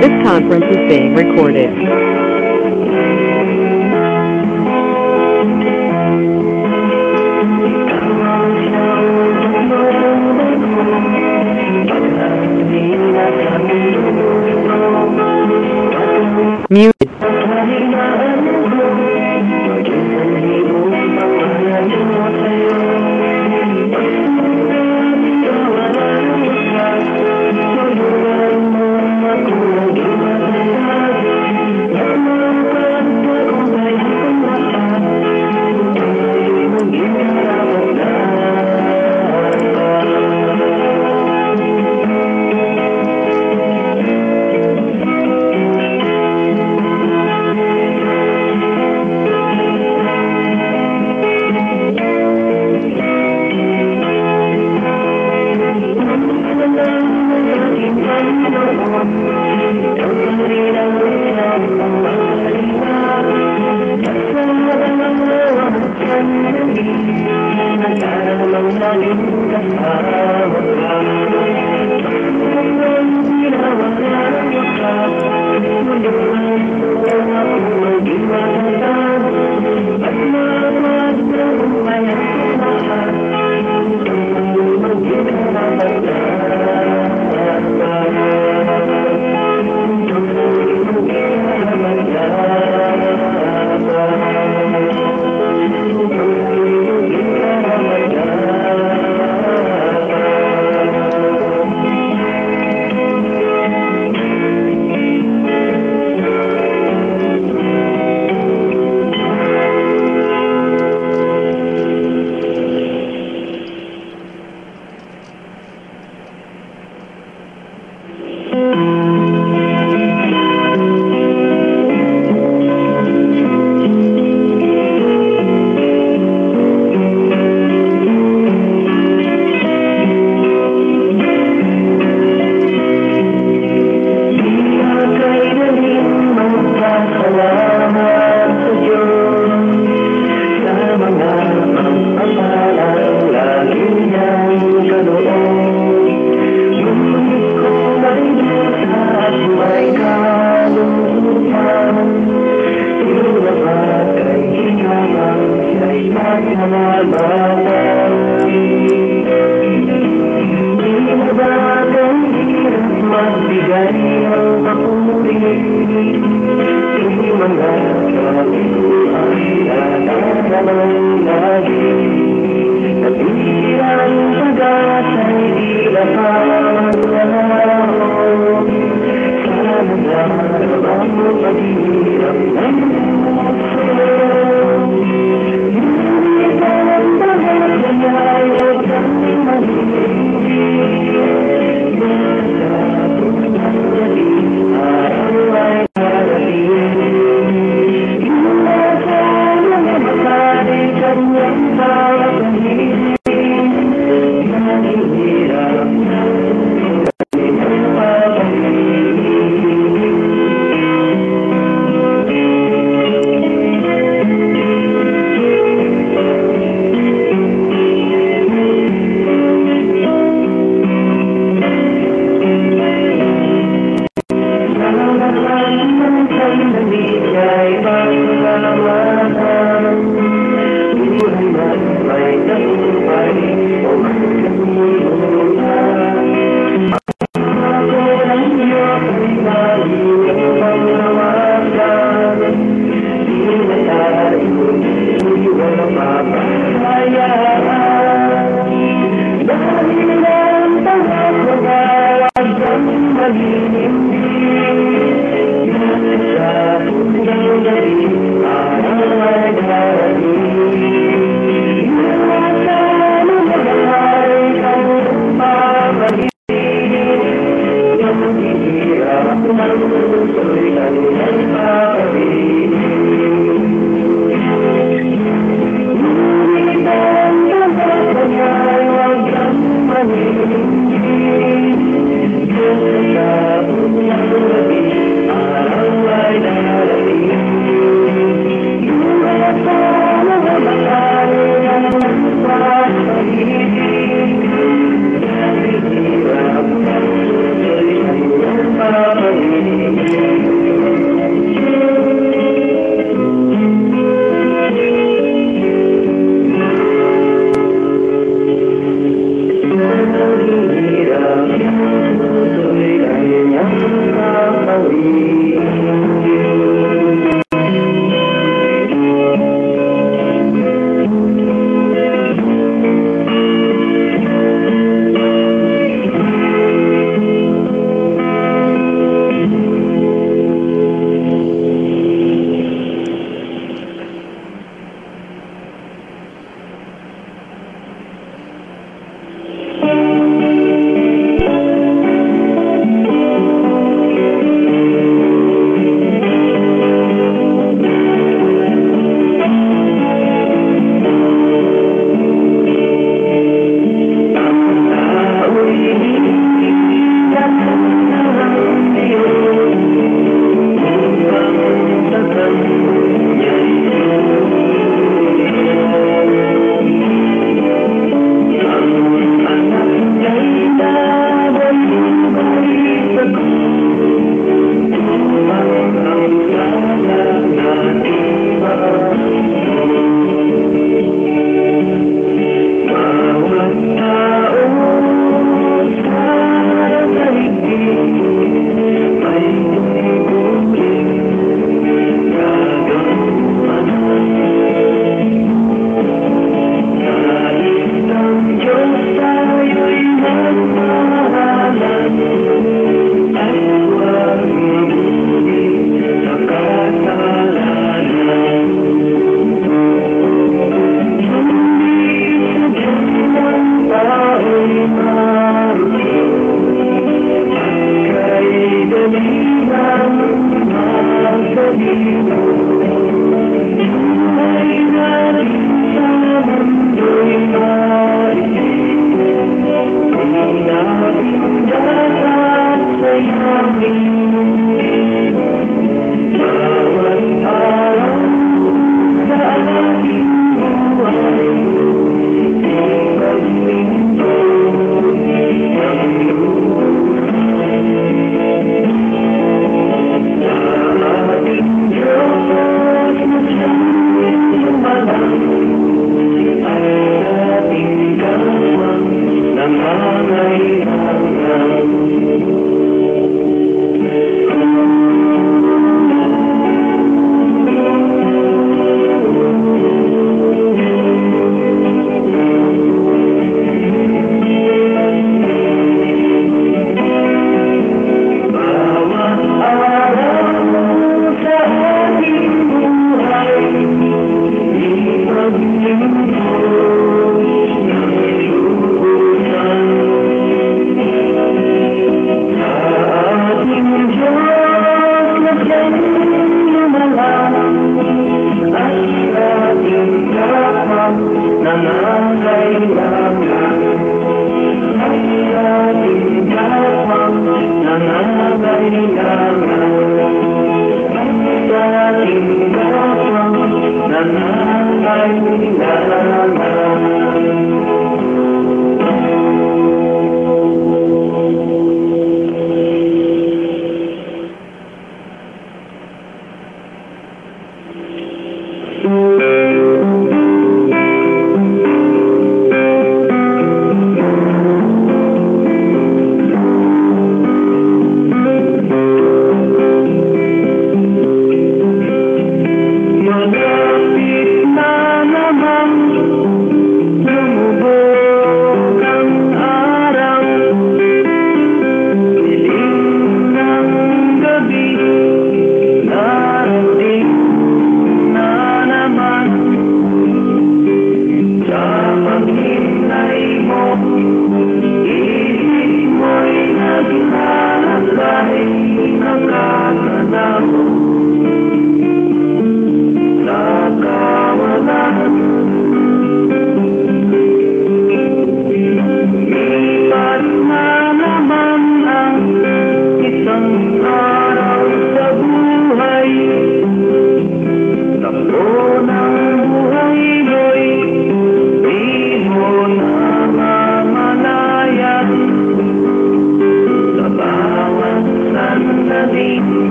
This conference is being recorded. Muted.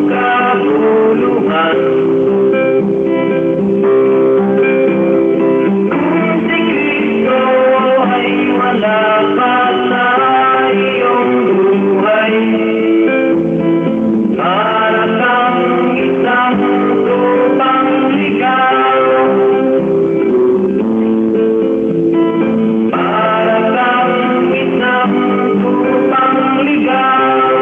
kabuluhan. Kung si Kristo ay wala pa sa iyong buhay, para kang isang tupang ligaw, para kang isang tupang ligaw,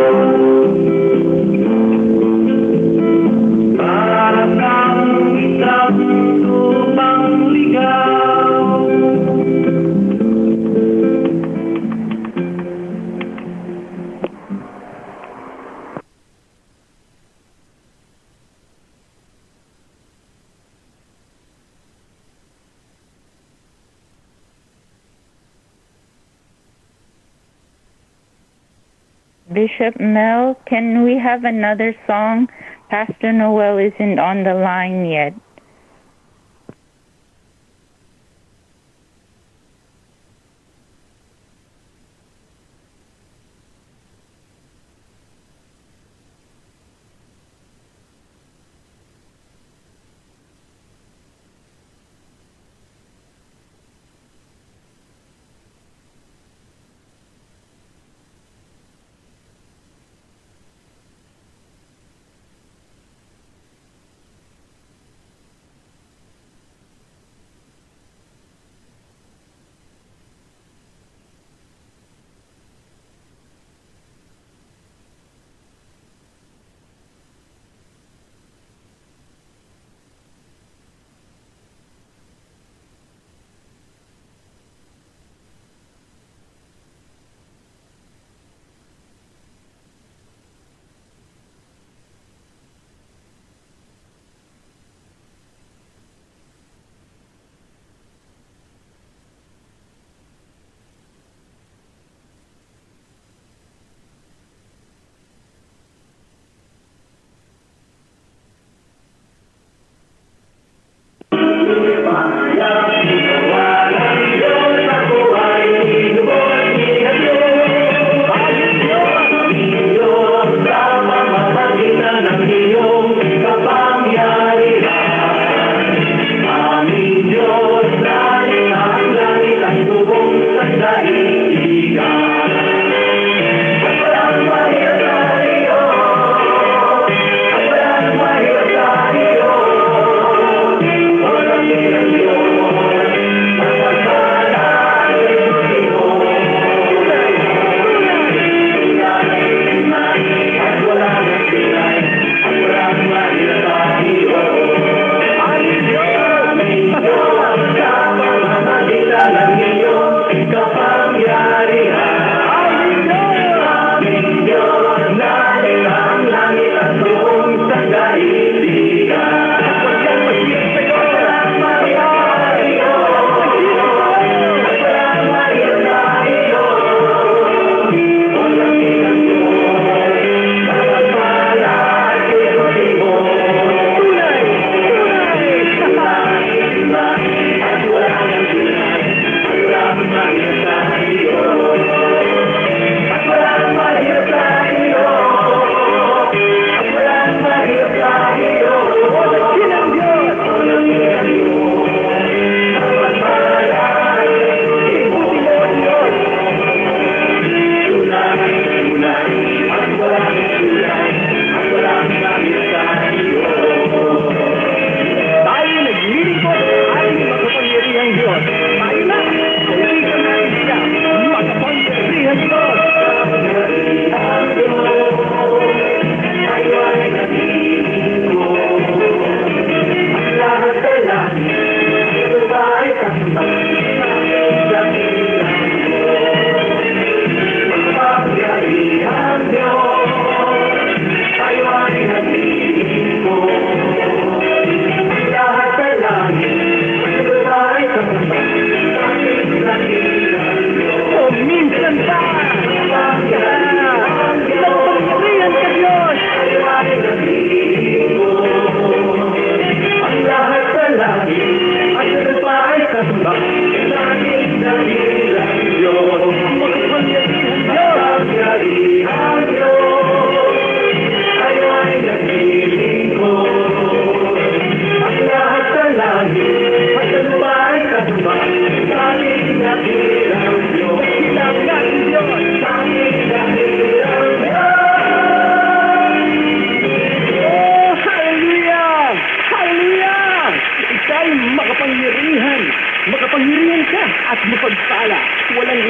para kang isang tupang ligaw. Bishop Mel, can we have another song? Pastor Noel isn't on the line yet.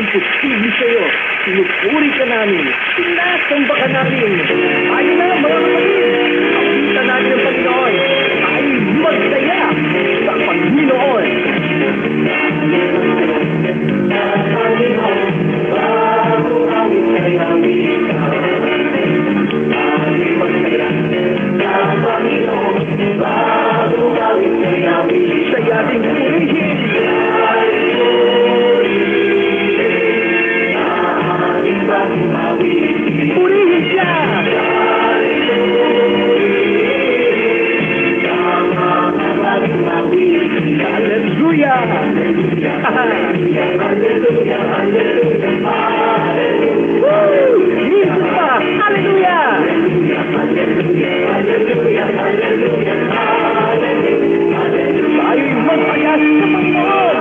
imposible sa iyo. Sinupuri ka namin. Sinasamba ka namin. Tayo na, mga kapatid. Kapitan natin ang Panginoon. Tayo magsaya sa Panginoon. Sa ating purihin. Purihin siya! Hallelujah! Woo! Jesus pa! Hallelujah! Tayo'y magpayas sa Panginoon!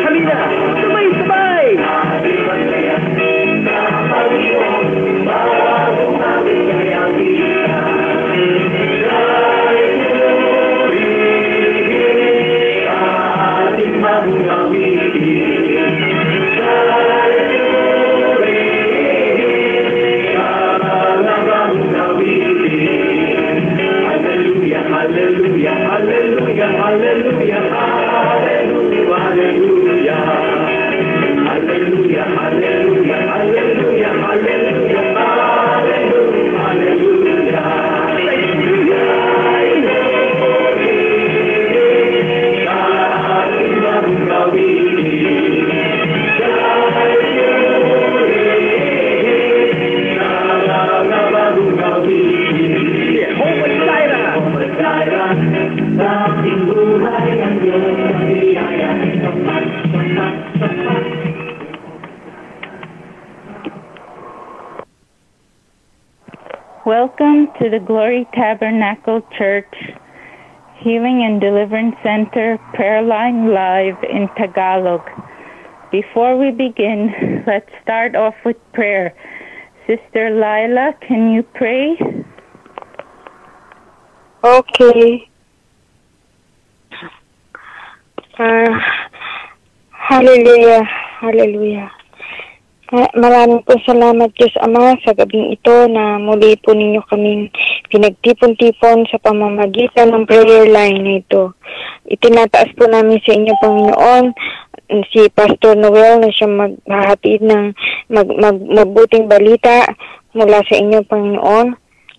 Halina! Sabay-sabay! Welcome to the Glory Tabernacle Church Healing and Deliverance Center Prayer Line Live in Tagalog. Before we begin, let's start off with prayer. Sister Lila, can you pray? Okay. Hallelujah. Hallelujah. Maraming po salamat Diyos Ama sa gabing ito na muli po ninyo kaming pinagtipon-tipon sa pamamagitan ng prayer line na ito. Itinataas po namin sa inyo, Panginoon, si Pastor Noel na siya maghahatid ng mabuting balita mula sa inyo, Panginoon.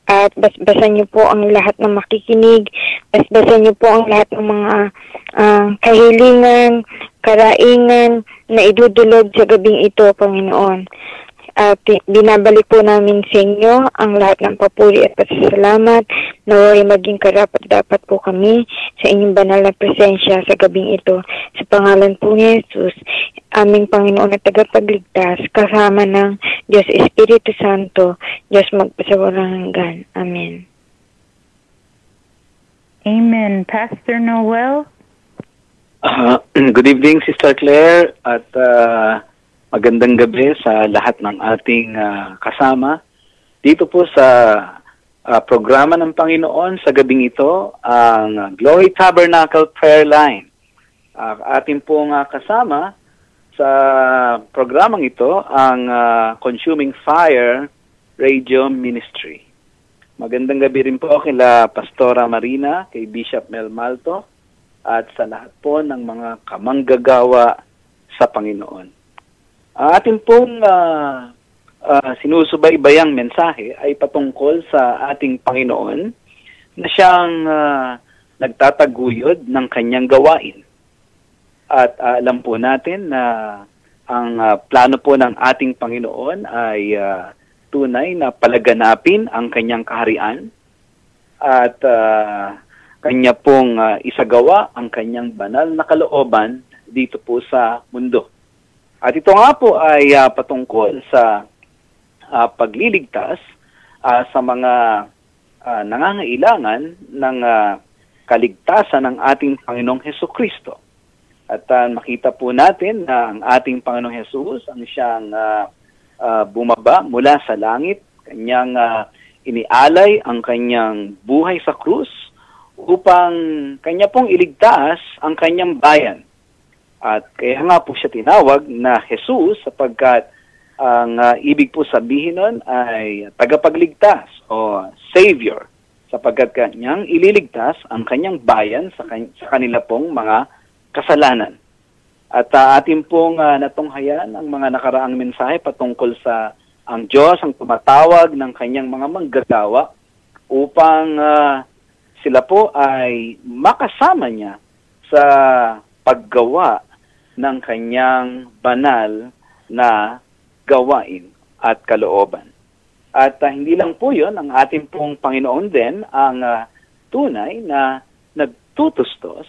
At basbasan niyo po ang lahat ng makikinig, basbasan niyo po ang lahat ng mga kahilingan, karaingan na idudulog sa gabing ito, Panginoon. At binabalik po namin sa inyo ang lahat ng papuri at pasasalamat na nawa'y maging karapat-dapat po kami sa inyong banal na presensya sa gabing ito. Sa pangalan po ni Jesus, aming Panginoon at tagapagligtas, kasama ng Diyos Espiritu Santo, Diyos magpasawalang hanggan. Amen. Amen. Pastor Noel? Good evening, Sister Claire, at magandang gabi sa lahat ng ating kasama. Dito po sa programa ng Panginoon sa gabing ito, ang Glory Tabernacle Prayer Line. Ating pong kasama sa programang ito ang Consuming Fire Radio Ministry. Magandang gabi rin po kila Pastora Marina, kay Bishop Mel Malto, at sa lahat po ng mga kamanggagawa sa Panginoon. Ating pong sinusubaybayang mensahe ay patungkol sa ating Panginoon na siyang nagtataguyod ng kanyang gawain. At alam po natin na ang plano po ng ating Panginoon ay tunay na palaganapin ang kanyang kaharian at kanya pong isagawa ang kanyang banal na kalooban dito po sa mundo. At ito nga po ay patungkol sa pagliligtas sa mga nangangailangan ng kaligtasan ng ating Panginoong Hesukristo. At makita po natin na ang ating Panginoong Hesus ang siyang bumaba mula sa langit, kanyang inialay ang kanyang buhay sa krus upang kanya pong iligtas ang kanyang bayan. At kaya nga po siya tinawag na Jesus sapagkat ang ibig po sabihin nun ay tagapagligtas o Savior sapagkat kanyang ililigtas ang kanyang bayan sa kanila pong mga kasalanan. At atin pong natunghayan ang mga nakaraang mensahe patungkol sa ang Diyos ang tumatawag ng kanyang mga manggagawa upang sila po ay makasama niya sa paggawa ng kanyang banal na gawain at kalooban. At hindi lang po yun, ang ating pong Panginoon din ang tunay na nagtutustos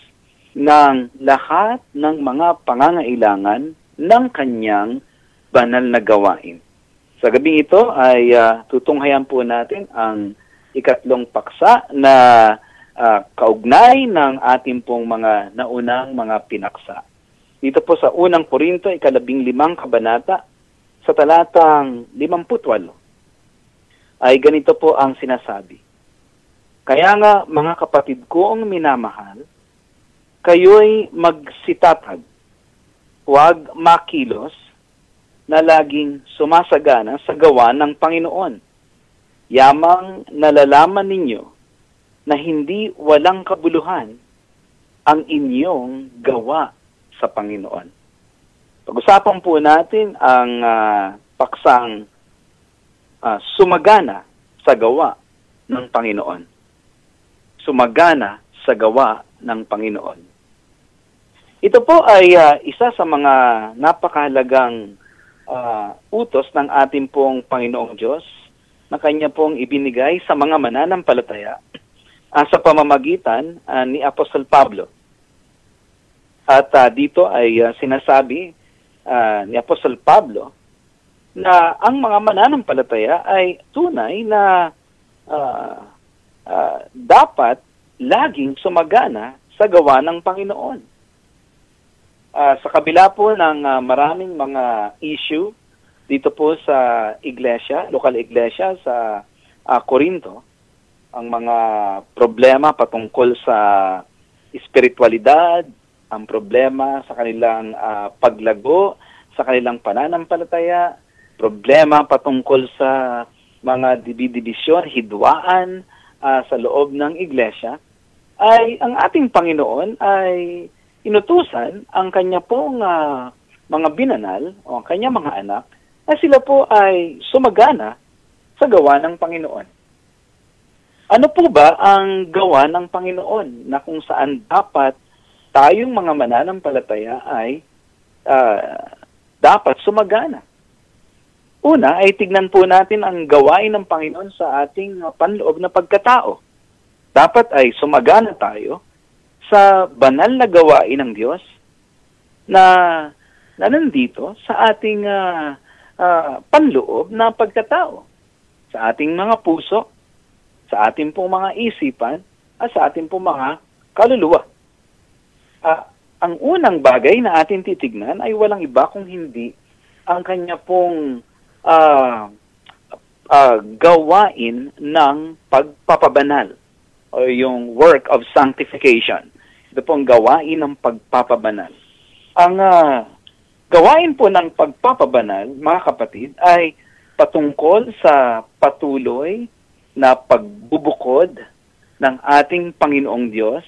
ng lahat ng mga pangangailangan ng kanyang banal na gawain. Sa gabing ito ay tutunghayan po natin ang ikatlong paksa na kaugnay ng ating pong mga naunang mga pinaksa. Dito po sa unang Korinto, 15 kabanata, sa talatang 58, ay ganito po ang sinasabi. Kaya nga, mga kapatid kong minamahal, kayo'y magsitatag, huwag makilos, na laging sumasagana sa gawa ng Panginoon. Yamang nalalaman ninyo na hindi walang kabuluhan ang inyong gawa sa Panginoon. Pag-usapan po natin ang paksang sumagana sa gawa ng Panginoon. Sumagana sa gawa ng Panginoon. Ito po ay isa sa mga napakahalagang utos ng ating pong Panginoong Diyos na kanya pong ibinigay sa mga mananampalataya sa pamamagitan ni Apostol Pablo. At dito ay sinasabi ni Apostol Pablo na ang mga mananampalataya ay tunay na dapat laging sumagana sa gawa ng Panginoon. Sa kabila po ng maraming mga issue dito po sa iglesia, lokal iglesia sa Corinto, ang mga problema patungkol sa espiritualidad, ang problema sa kanilang paglago, sa kanilang pananampalataya, problema patungkol sa mga dibidibisyon, hidwaan sa loob ng iglesia, ay ang ating Panginoon ay inutusan ang kanya pong mga binanal o ang kanya mga anak na sila po ay sumagana sa gawa ng Panginoon. Ano po ba ang gawa ng Panginoon na kung saan dapat tayong mga mananampalataya ay dapat sumagana? Una ay tignan po natin ang gawain ng Panginoon sa ating panloob na pagkatao. Dapat ay sumagana tayo sa banal na gawain ng Diyos na nandito sa ating panloob na pagkatao, sa ating mga puso, sa ating pong mga isipan, at sa ating pong mga kaluluwa. Ang unang bagay na ating titignan ay walang iba kung hindi ang kanya pong gawain ng pagpapabanal o yung work of sanctification. Ito pong gawain ng pagpapabanal. Ang gawain po ng pagpapabanal, mga kapatid, ay patungkol sa patuloy na pagbubukod ng ating Panginoong Diyos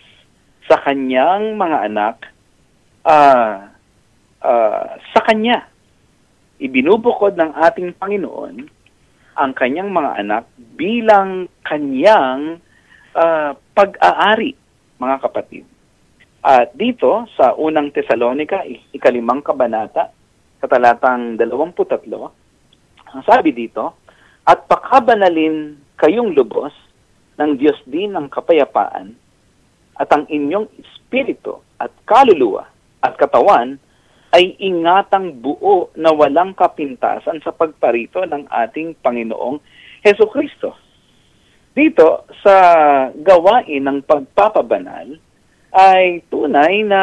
sa kanyang mga anak sa kanya. Ibinubukod ng ating Panginoon ang kanyang mga anak bilang kanyang pag-aari, mga kapatid. At dito sa unang Tesalonica, 5 kabanata, sa talatang 23, ang sabi dito, at pakabanalin kayong lubos ng Diyos din ng kapayapaan, at ang inyong espiritu at kaluluwa at katawan ay ingatang buo na walang kapintasan sa pagparito ng ating Panginoong Hesukristo. Dito sa gawain ng pagpapabanal ay tunay na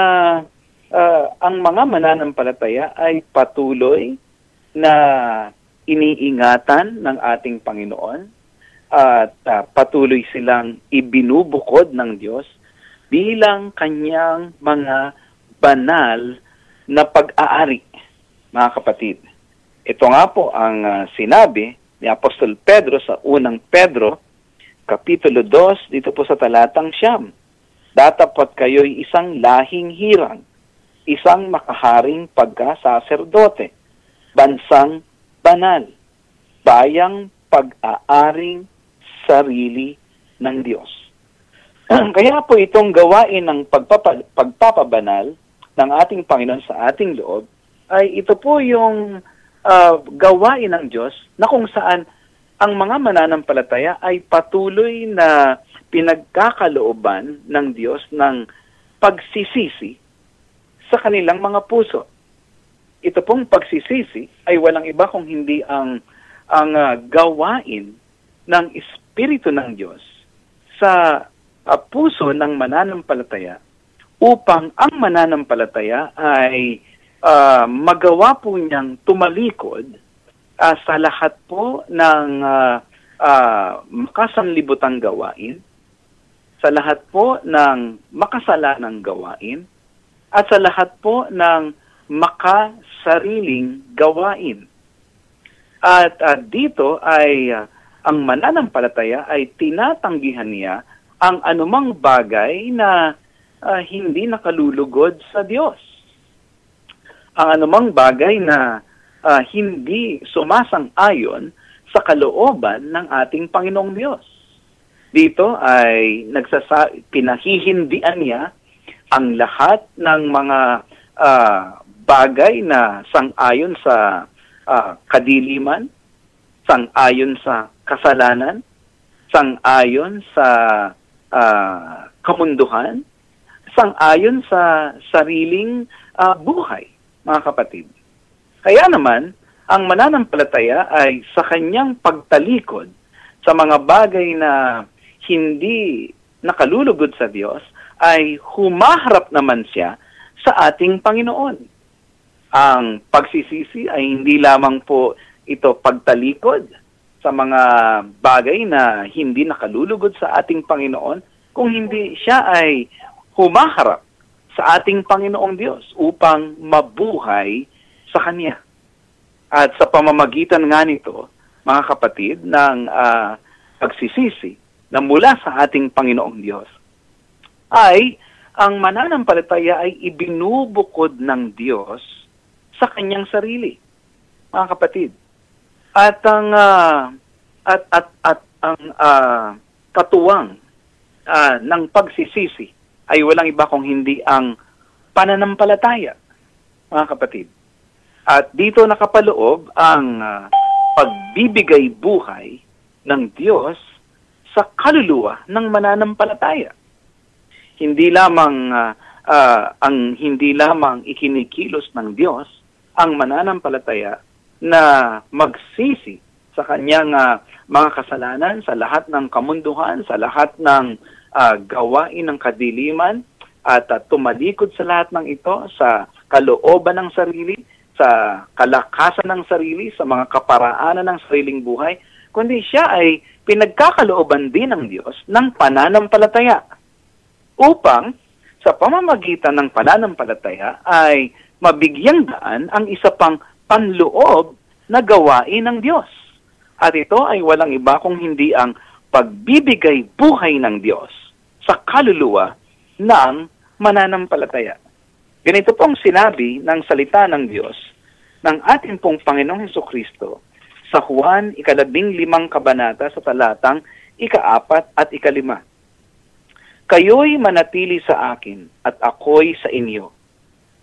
ang mga mananampalataya ay patuloy na iniingatan ng ating Panginoon, at patuloy silang ibinubukod ng Diyos bilang kanyang mga banal na pag-aari, mga kapatid. Ito nga po ang sinabi ni Apostol Pedro sa unang Pedro, Kapitulo 2, dito po sa talatang 9. Datapot kayo'y isang lahing hirang, isang makaharing pagkasaserdote, bansang banal, bayang pag-aaring sarili ng Diyos. Kaya po itong gawain ng pagpapabanal ng ating Panginoon sa ating loob, ay ito po yung gawain ng Diyos na kung saan ang mga mananampalataya ay patuloy na pinagkakalooban ng Diyos ng pagsisisi sa kanilang mga puso. Ito pong pagsisisi ay walang iba kung hindi ang gawain ng Espiritu ng Diyos sa puso ng mananampalataya upang ang mananampalataya ay magawa po niyang tumalikod sa lahat po ng makasanlibutang gawain, sa lahat po ng makasalanang gawain, at sa lahat po ng makasariling gawain. At dito ay ang mananampalataya ay tinatanggihan niya ang anumang bagay na hindi nakalulugod sa Diyos. Ang anumang bagay na hindi sumasang-ayon sa kalooban ng ating Panginoong Diyos. Dito ay pinahihindian niya ang lahat ng mga bagay na sang-ayon sa kadiliman, sang-ayon sa kasalanan, sang-ayon sa kamunduhan, sang-ayon sa sariling buhay, mga kapatid. Kaya naman, ang mananampalataya ay sa kanyang pagtalikod sa mga bagay na hindi nakalulugod sa Diyos, ay humaharap naman siya sa ating Panginoon. Ang pagsisisi ay hindi lamang po ito pagtalikod sa mga bagay na hindi nakalulugod sa ating Panginoon, kung hindi siya ay humaharap sa ating Panginoong Diyos upang mabuhay sa Kanya. At sa pamamagitan nga nito, mga kapatid, ng pagsisisi na mula sa ating Panginoong Diyos, ay ang mananampalataya ay ibinubukod ng Diyos sa kanyang sarili, mga kapatid. At ang katuwang ng pagsisisi ay walang iba kung hindi ang pananampalataya, mga kapatid. At dito nakapaloob ang pagbibigay buhay ng Diyos sa kaluluwa ng mananampalataya. Hindi lamang hindi lamang ikinikilos ng Diyos ang mananampalataya na magsisi sa kanyang mga kasalanan, sa lahat ng kamunduhan, sa lahat ng gawain ng kadiliman, at tumalikod sa lahat ng ito sa kalooban ng sarili, sa kalakasan ng sarili, sa mga kaparaanan ng sariling buhay, kundi siya ay pinagkakalooban din ng Diyos ng pananampalataya upang sa pamamagitan ng pananampalataya ay mabigyang daan ang isa pang panloob na gawain ng Diyos. At ito ay walang iba kung hindi ang pagbibigay buhay ng Diyos sa kaluluwa ng mananampalataya. Ganito pong sinabi ng salita ng Diyos ng ating pong Panginoong Hesukristo sa Juan 15 kabanata sa talatang 4 at 5. Kayo'y manatili sa akin at ako'y sa inyo.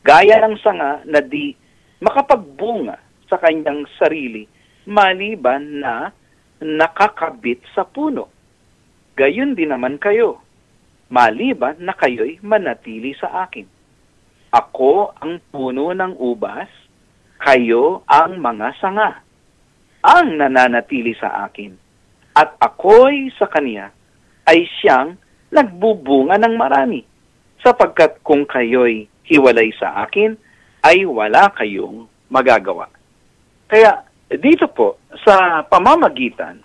Gaya ng sanga na di makapagbunga sa kanyang sarili maliban na nakakabit sa puno. Gayon din naman kayo, maliban na kayo'y manatili sa akin. Ako ang puno ng ubas, kayo ang mga sanga. Ang nananatili sa akin, at ako'y sa kanya, ay siyang nagbubunga ng marami, sapagkat kung kayo'y hiwalay sa akin, ay wala kayong magagawa. Kaya dito po, sa pamamagitan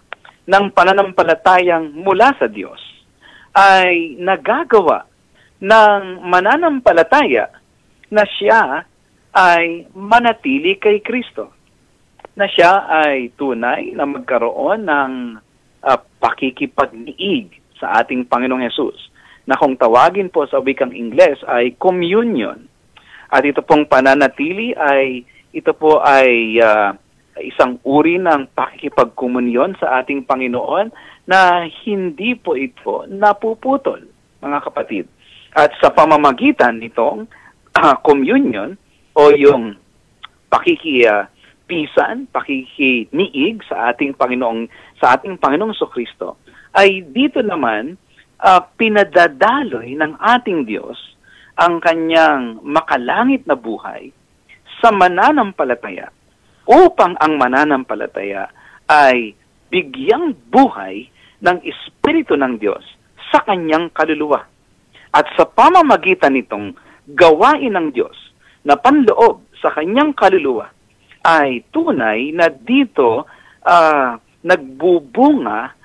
ng pananampalatayang mula sa Diyos ay nagagawa ng mananampalataya na siya ay manatili kay Kristo, na siya ay tunay na magkaroon ng pakikipag-iig sa ating Panginoong Hesus, na kung tawagin po sa wikang Ingles ay communion. At ito pong pananatili ay isang uri ng pakikipagkomunyon sa ating Panginoon na hindi po ito napuputol, mga kapatid. At sa pamamagitan nitong communion o yung pakikipisan, pakikiniig sa ating Panginoong Sokristo, ay dito naman pinadadaloy ng ating Diyos ang kanyang makalangit na buhay sa mananampalataya, upang ang mananampalataya ay bigyang buhay ng Espiritu ng Diyos sa kanyang kaluluwa. At sa pamamagitan nitong gawain ng Diyos na panloob sa kanyang kaluluwa, ay tunay na dito nagbubunga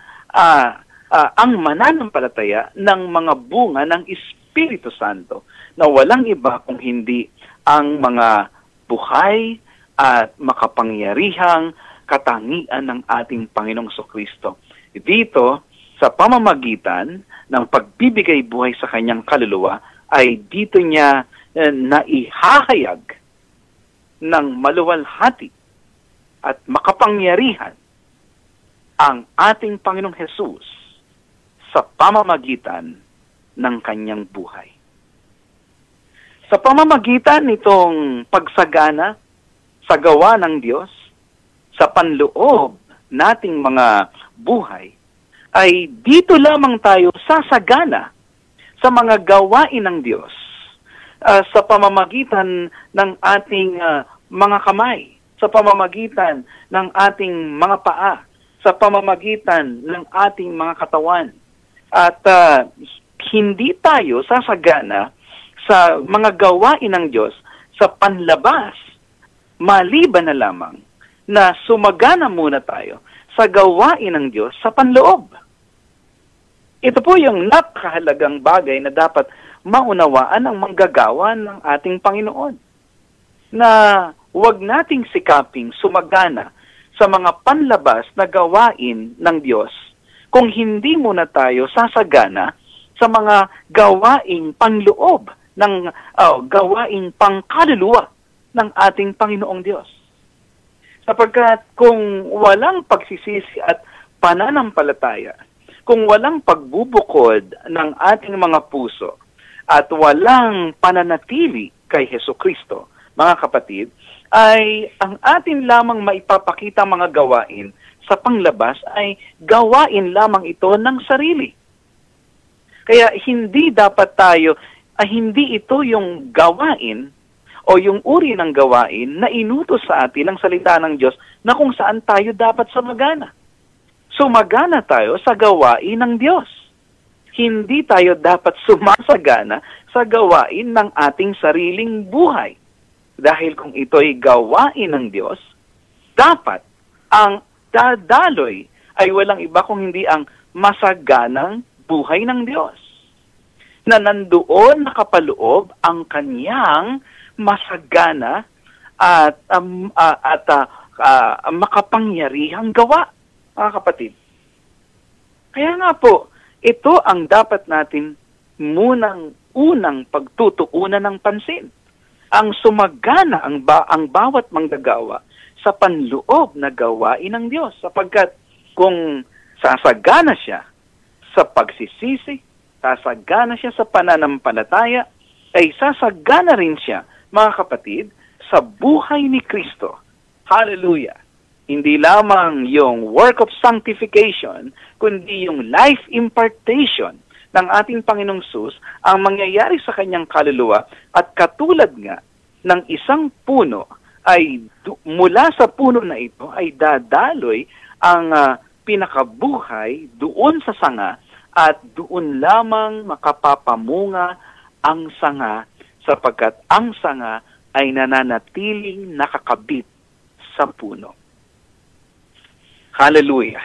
ang mananampalataya ng mga bunga ng Espiritu Santo, na walang iba kung hindi ang mga buhay at makapangyarihang katangian ng ating Panginoong Sokristo. Dito, sa pamamagitan ng pagbibigay buhay sa kanyang kaluluwa, ay dito niya naihahayag ng maluwalhati at makapangyarihan ang ating Panginoong Hesus sa pamamagitan ng kanyang buhay. Sa pamamagitan nitong pagsagana sa gawa ng Diyos, sa panloob nating mga buhay, ay dito lamang tayo sasagana sa mga gawain ng Diyos, sa pamamagitan ng ating mga kamay, sa pamamagitan ng ating mga paa, sa pamamagitan ng ating mga katawan. At hindi tayo sasagana sa mga gawain ng Diyos sa panlabas, maliban na lamang na sumagana muna tayo sa gawain ng Diyos sa panloob. Ito po yung napakahalagang bagay na dapat maunawaan ng manggagawa ng ating Panginoon, na huwag nating sikaping sumagana sa mga panlabas na gawain ng Diyos kung hindi muna tayo sasagana sa mga gawaing panloob, ng gawaing pangkaluluwa ng ating Panginoong Diyos. Sapagkat kung walang pagsisisi at pananampalataya, kung walang pagbubukod ng ating mga puso, at walang pananatili kay Hesukristo, mga kapatid, ay ang atin lamang maipapakita mga gawain sa panglabas ay gawain lamang ito ng sarili. Kaya hindi dapat tayo, hindi ito yung gawain o yung uri ng gawain na inutos sa atin ng salita ng Diyos na kung saan tayo dapat sumagana. Sumagana tayo sa gawain ng Diyos. Hindi tayo dapat sumasagana sa gawain ng ating sariling buhay. Dahil kung ito'y gawain ng Diyos, dapat ang dadaloy ay walang iba kung hindi ang masaganang buhay ng Diyos, na nandoon nakapaloob ang kanyang masagana at makapangyarihang gawa, mga kapatid. Kaya nga po, ito ang dapat natin unang pagtutuunan ng pansin. Ang sumagana ang bawat manggagawa sa panloob na gawain ng Diyos, sapagkat kung sasagana siya sa pagsisisi, sasagana siya sa pananampalataya, ay sasagana rin siya, mga kapatid, sa buhay ni Kristo. Hallelujah! Hindi lamang yung work of sanctification, kundi yung life impartation ng ating Panginoong Sus ang mangyayari sa kanyang kaluluwa. At katulad nga ng isang puno, ay mula sa puno na ito ay dadaloy ang pinakabuhay doon sa sanga, at doon lamang makapapamunga ang sanga, sapagkat ang sanga ay nananatiling nakakabit sa puno. Hallelujah!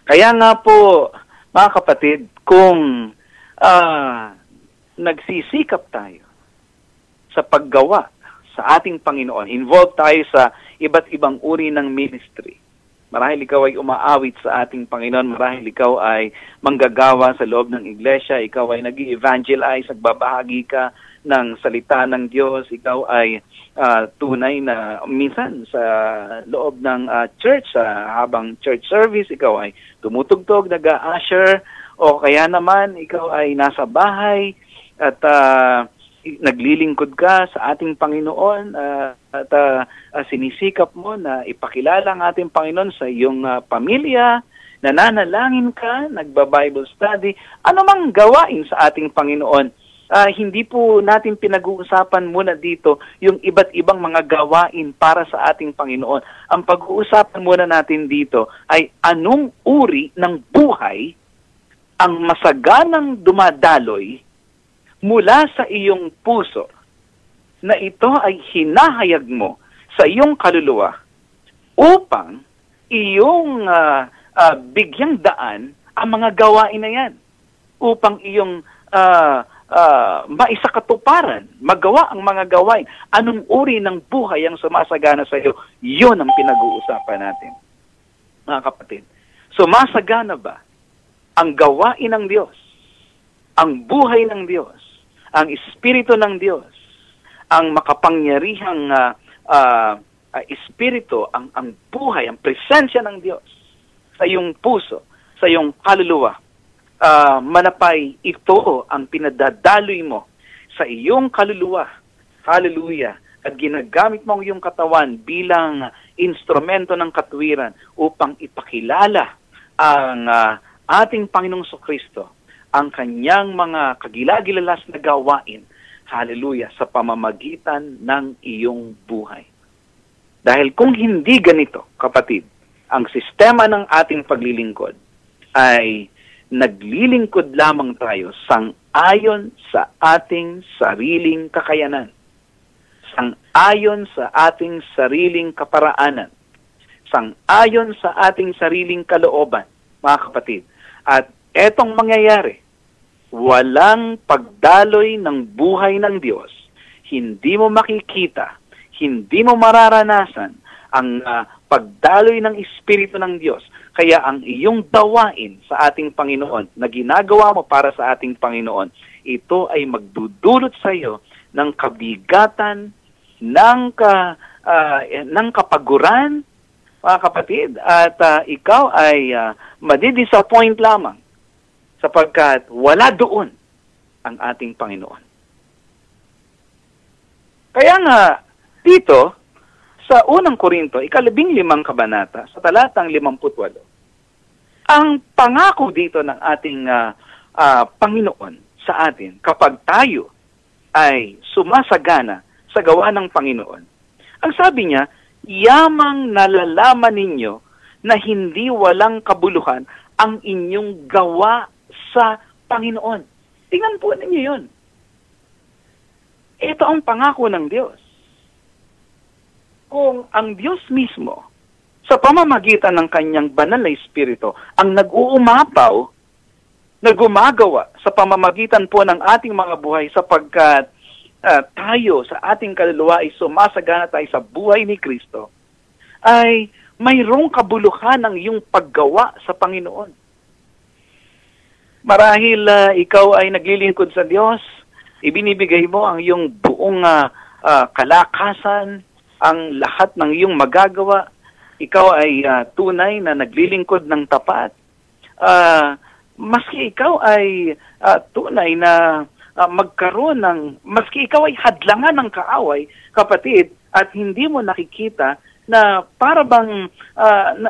Kaya nga po, mga kapatid, kung nagsisikap tayo sa paggawa sa ating Panginoon, involved tayo sa iba't ibang uri ng ministry, marahil ikaw ay umaawit sa ating Panginoon, marahil ikaw ay manggagawa sa loob ng iglesia, ikaw ay nag-evangelize, nagbabahagi ka ng salita ng Diyos, ikaw ay tunay na minsan sa loob ng church, habang church service, ikaw ay tumutugtog, nag-usher, o kaya naman ikaw ay nasa bahay at naglilingkod ka sa ating Panginoon at sinisikap mo na ipakilala ang ating Panginoon sa iyong pamilya, nananalangin ka, nagba-Bible study, anumang gawain sa ating Panginoon. Hindi po natin pinag-uusapan muna dito yung iba't ibang mga gawain para sa ating Panginoon. Ang pag-uusapan muna natin dito ay anong uri ng buhay ang masaganang dumadaloy mula sa iyong puso na ito ay hinahayag mo sa iyong kaluluwa upang iyong bigyang daan ang mga gawain na yan, upang iyong maisakatuparan, magawa ang mga gawain. Anong uri ng buhay ang sumasagana sa iyo? Yun ang pinag-uusapan natin, mga kapatid. Sumasagana ba ang gawain ng Diyos, ang buhay ng Diyos, ang Espiritu ng Diyos, ang makapangyarihang Espiritu, ang buhay, ang presensya ng Diyos sa iyong puso, sa iyong kaluluwa? Manapay ito ang pinadadaloy mo sa iyong kaluluwa. Hallelujah. At ginagamit mo ang iyong katawan bilang instrumento ng katwiran upang ipakilala ang ating Panginoong Kristo, ang kanyang mga kagilagilalas na gawain. Hallelujah. Sa pamamagitan ng iyong buhay. Dahil kung hindi ganito, kapatid, ang sistema ng ating paglilingkod ay naglilingkod lamang tayo sang-ayon sa ating sariling kakayanan, sang-ayon sa ating sariling kaparaanan, sang-ayon sa ating sariling kalooban, mga kapatid. At etong mangyayari, walang pagdaloy ng buhay ng Diyos, hindi mo makikita, hindi mo mararanasan ang pagdaloy ng Espiritu ng Diyos. Kaya ang iyong dawain sa ating Panginoon, na ginagawa mo para sa ating Panginoon, ito ay magdudulot sa iyo ng kabigatan, ng kapaguran, mga kapatid, at ikaw ay madidisappoint lamang sapagkat wala doon ang ating Panginoon. Kaya nga, dito, sa unang Korinto, 15 kabanata, sa talatang 58, ang pangako dito ng ating Panginoon sa atin, kapag tayo ay sumasagana sa gawa ng Panginoon, ang sabi niya, yamang nalalaman ninyo na hindi walang kabuluhan ang inyong gawa sa Panginoon. Tingnan po ninyo yun. Ito ang pangako ng Diyos. Kung ang Diyos mismo, sa pamamagitan ng kanyang banal na Espiritu, ang nag-uumapaw, na gumagawa sa pamamagitan po ng ating mga buhay sapagkat tayo sa ating kaluluwa ay sumasagana tayo sa buhay ni Kristo, ay mayroong kabuluhan ng iyong paggawa sa Panginoon. Marahil ikaw ay naglilingkod sa Diyos, ibinibigay mo ang iyong buong kalakasan, ang lahat ng iyong magagawa, ikaw ay tunay na naglilingkod ng tapat. Maski ikaw ay tunay na magkaroon ng, maski ikaw ay hadlangan ng kaaway, kapatid, at hindi mo nakikita na para bang,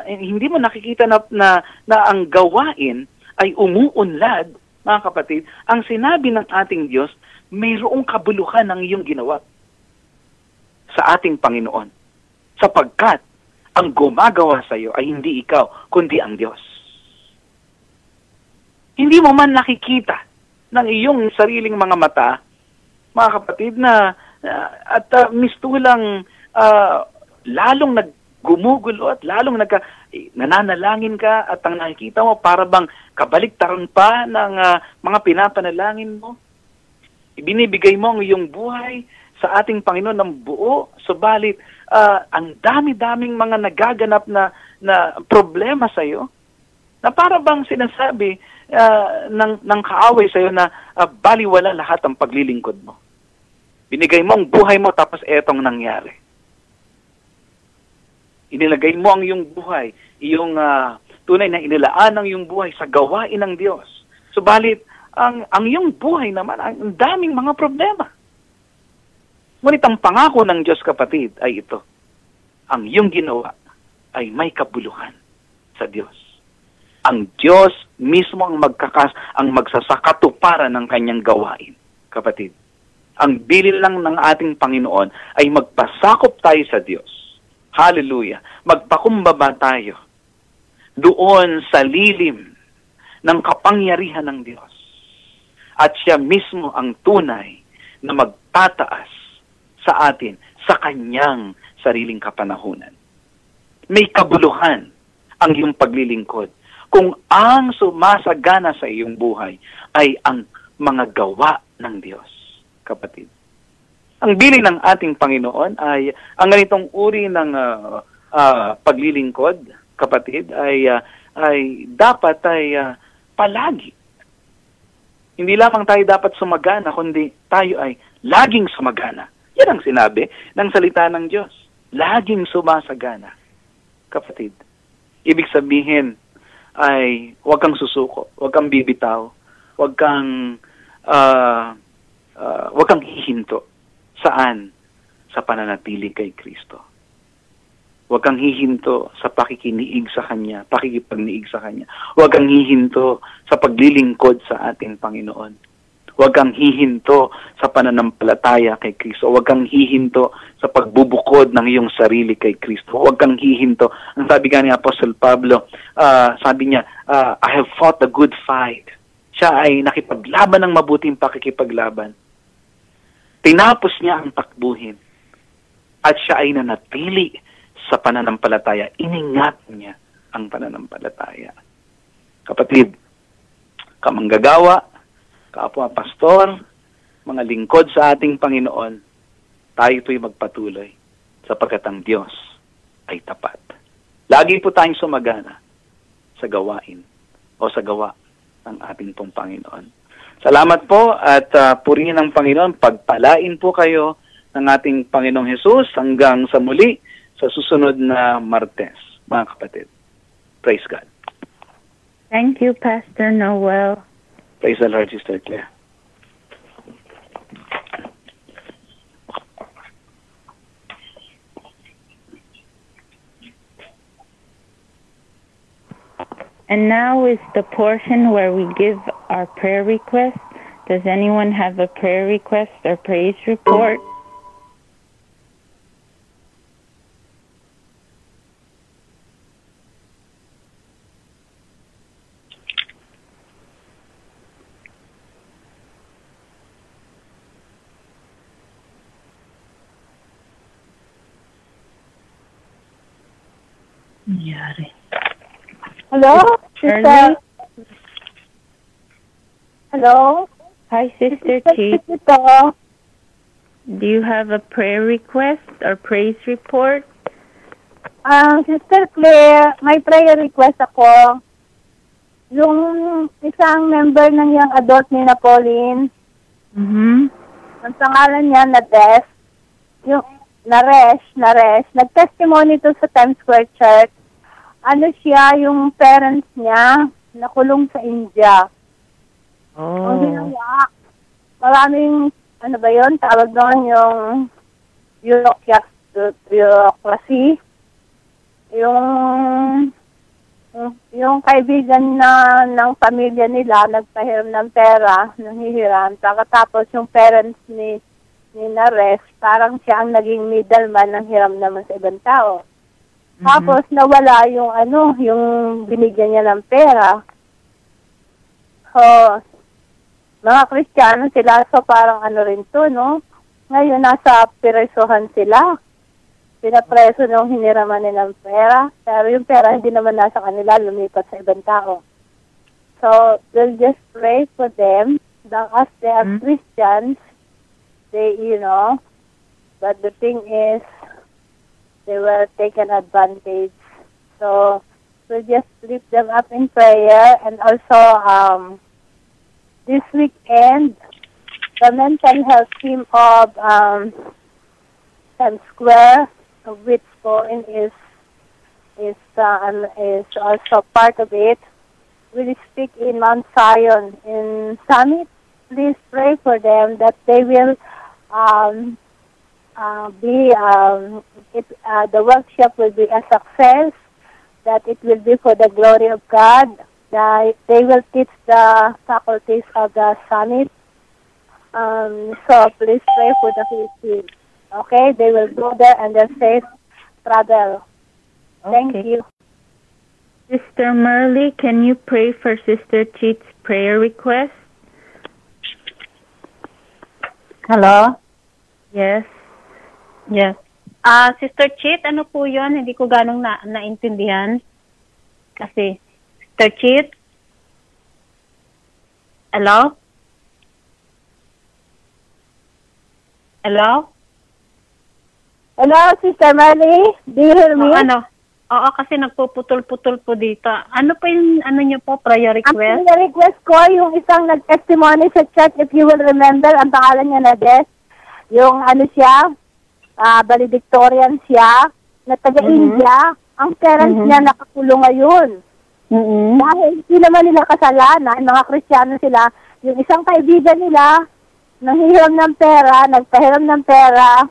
hindi mo nakikita na ang gawain ay umuunlad, mga kapatid, ang sinabi ng ating Diyos, mayroong kabuluhan ng iyong ginawa sa ating Panginoon. Sapagkat ang gumagawa sa iyo ay hindi ikaw, kundi ang Diyos. Hindi mo man nakikita ng iyong sariling mga mata, mga kapatid, na at mistulang lalong gumugulo at lalong nananalangin ka at ang nakikita mo para bang kabaliktaran pa ng mga pinapanalangin mo. Ibinibigay mo ang iyong buhay sa ating Panginoon ng buo, subalit ang dami-daming mga nagaganap na problema sa iyo na para bang sinasabi ng kaaway sa iyo na baliwala lahat ang paglilingkod mo. Binigay mo ang buhay mo tapos etong nangyari. Inilagay mo ang iyong buhay, iyong tunay na inilaan ang iyong buhay sa gawain ng Diyos. Subalit, ang iyong buhay naman, ang daming mga problema. Ngunit ang pangako ng Diyos, kapatid, ay ito. Ang iyong ginawa ay may kabuluhan sa Diyos. Ang Diyos mismo ang magsasakatuparan ng kanyang gawain, kapatid. Ang bilin lang ng ating Panginoon ay magpasakop tayo sa Diyos. Hallelujah. Magpakumbaba tayo doon sa lilim ng kapangyarihan ng Diyos. At siya mismo ang tunay na magtataas sa atin sa kanyang sariling kapanahunan. May kabuluhan ang iyong paglilingkod kung ang sumasagana sa iyong buhay ay ang mga gawa ng Diyos, kapatid. Ang bilin ng ating Panginoon ay ang ganitong uri ng paglilingkod, kapatid, ay dapat palagi. Hindi lamang tayo dapat sumagana, kundi tayo ay laging sumagana. Yan ang sinabi ng salita ng Diyos. Laging sumasagana, kapatid. Ibig sabihin ay huwag kang susuko, huwag kang bibitaw, huwag kang hihinto. Saan? Sa pananatili kay Kristo. Huwag kang hihinto sa pakikiniig sa Kanya, pakikipagniig sa Kanya. Huwag kang hihinto sa paglilingkod sa ating Panginoon. Huwag kang hihinto sa pananampalataya kay Kristo. Huwag kang hihinto sa pagbubukod ng iyong sarili kay Kristo. Huwag kang hihinto. Ang sabi nga ni Apostle Pablo, sabi niya, I have fought the good fight. Siya ay nakipaglaban ng mabuting pakikipaglaban. Tinapos niya ang takbuhin at siya ay nanatili sa pananampalataya. Iningat niya ang pananampalataya. Kapatid, kamanggagawa, kapwa pastor, mga lingkod sa ating Panginoon, tayo po'y magpatuloy sapagkat ang Diyos ay tapat. Lagi po tayong sumagana sa gawain o sa gawa ng ating pong Panginoon. Salamat po at purihin ng Panginoon. Pagpalain po kayo ng ating Panginoong Hesus hanggang sa muli sa susunod na Martes, mga kapatid. Praise God. Thank you, Pastor Noel. Praise the Lord, Sister Claire. And now is the portion where we give our prayer request. Does anyone have a prayer request or praise report? Nangyari. Hello, Sister. Hello. Hi, Sister Chi. Ito. Do you have a prayer request or praise report? Sister Claire, may prayer request ako. Yung isang member ng Young Adult ni Pauline, ang pangalan niya na Des, yung Naresh, nag-testimony to sa Times Square Church. Ano siya, yung parents niya, nakulong sa India. Oh. Ang ginawa, maraming, ano ba yun, tawag doon yung bureaucracy. Yung kaibigan ng pamilya nila, nagpahiram ng pera, nanghihiram. Tapos yung parents ni Nares, parang siya ang naging middleman ng hiram naman sa ibang tao. Tapos nawala yung binigyan niya ng pera. So, mga Kristiyano sila, so parang rin to, no? Ngayon nasa piresohan sila. pinapreso nung hiniraman nilang pera. Pero yung pera hindi naman nasa kanila, lumipat sa ibang tao. So, we'll just pray for them. As they are Christians, they, but the thing is, they were taken advantage. So, we'll just lift them up in prayer. And also, this weekend, the mental health team of Times Square, of which Pauline is also part of it, will speak in Mount Zion in Summit. Please pray for them that they will the workshop will be a success, that it will be for the glory of God, that they will teach the faculties of the Summit. So please pray for the whole. Okay, they will go there and they're safe travel. Thank you. Sister Merly, can you pray for Sister Cheat's prayer request? Hello? Yes. Yes. Sister Cheat, ano po yun? Hindi ko ganong naintindihan. Kasi, Sister Cheat? Hello? Hello? Hello, Sister Merly? Do you hear me? Oo, kasi nagpuputol-putol po dito. Ano po yung, niyo po, prayer request? Ang prayer request ko, yung isang nag-testimony sa church, if you will remember, ang pangalan niya na Des. Yung siya, valedictorian siya, na taga-India, ang parents niya nakakulong ngayon. Dahil hindi naman nila kasalanan, mga Kristiyano sila, yung isang kaibigan nila, nanghihiram ng pera, nagpahiram ng pera,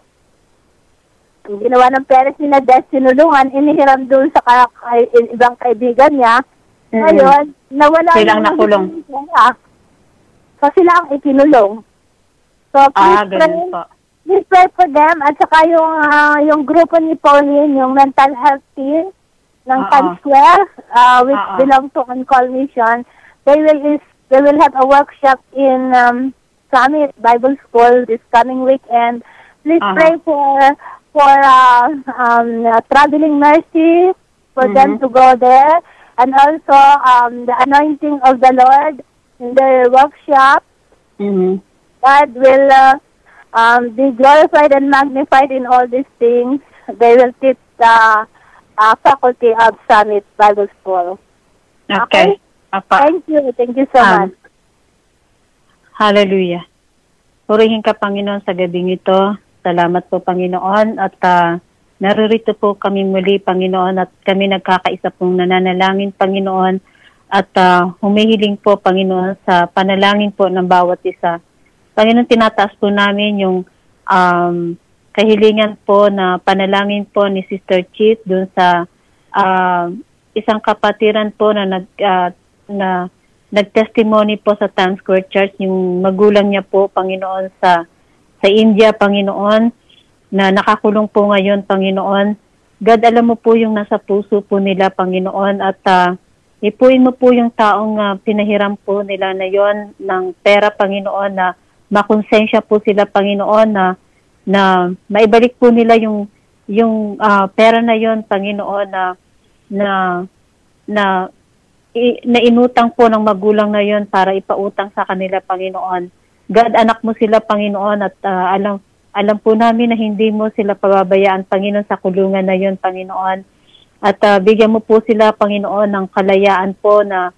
ang ginawa ng parents ni na Des, sinulungan, inihiram doon sa ibang kaibigan niya. Ngayon, nawala silang nakulong. So, sila ang ikinulong. So, please pray for them. At saka yung grupo ni Pauline, yung mental health team ng Times Square, which belong to On-Call Mission, they will have a workshop in Summit Bible School this coming weekend. Please pray for traveling mercy for them to go there, and also the anointing of the Lord in their workshop. God will be glorified and magnified in all these things. They will teach the faculty of Summit Bible School. Okay? Thank you so much. Hallelujah. Purihin ka, Panginoon, sa gabing ito. Salamat po, Panginoon, at naririto po kami muli, Panginoon, at kami nagkakaisa pong nananalangin, Panginoon, at humihiling po, Panginoon, sa panalangin po ng bawat isa. Panginoon, tinataas po namin yung kahilingan po na panalangin po ni Sister Cheat doon sa isang kapatiran po na nag-testimony po sa Times Square Church, yung magulang niya po, Panginoon, sa India, Panginoon, na nakakulong po ngayon, Panginoon. God, alam mo po yung nasa puso po nila, Panginoon, at ipuin mo po yung taong pinahiram po nila na yon ng pera, Panginoon, na makonsensya po sila, Panginoon, na maibalik po nila yung pera na yon, Panginoon, na inutang po ng magulang na yon para ipautang sa kanila, Panginoon. God, anak mo sila, Panginoon, at alam po namin na hindi mo sila pababayaan, Panginoon, sa kulungan na yon, Panginoon. At bigyan mo po sila, Panginoon, ng kalayaan po na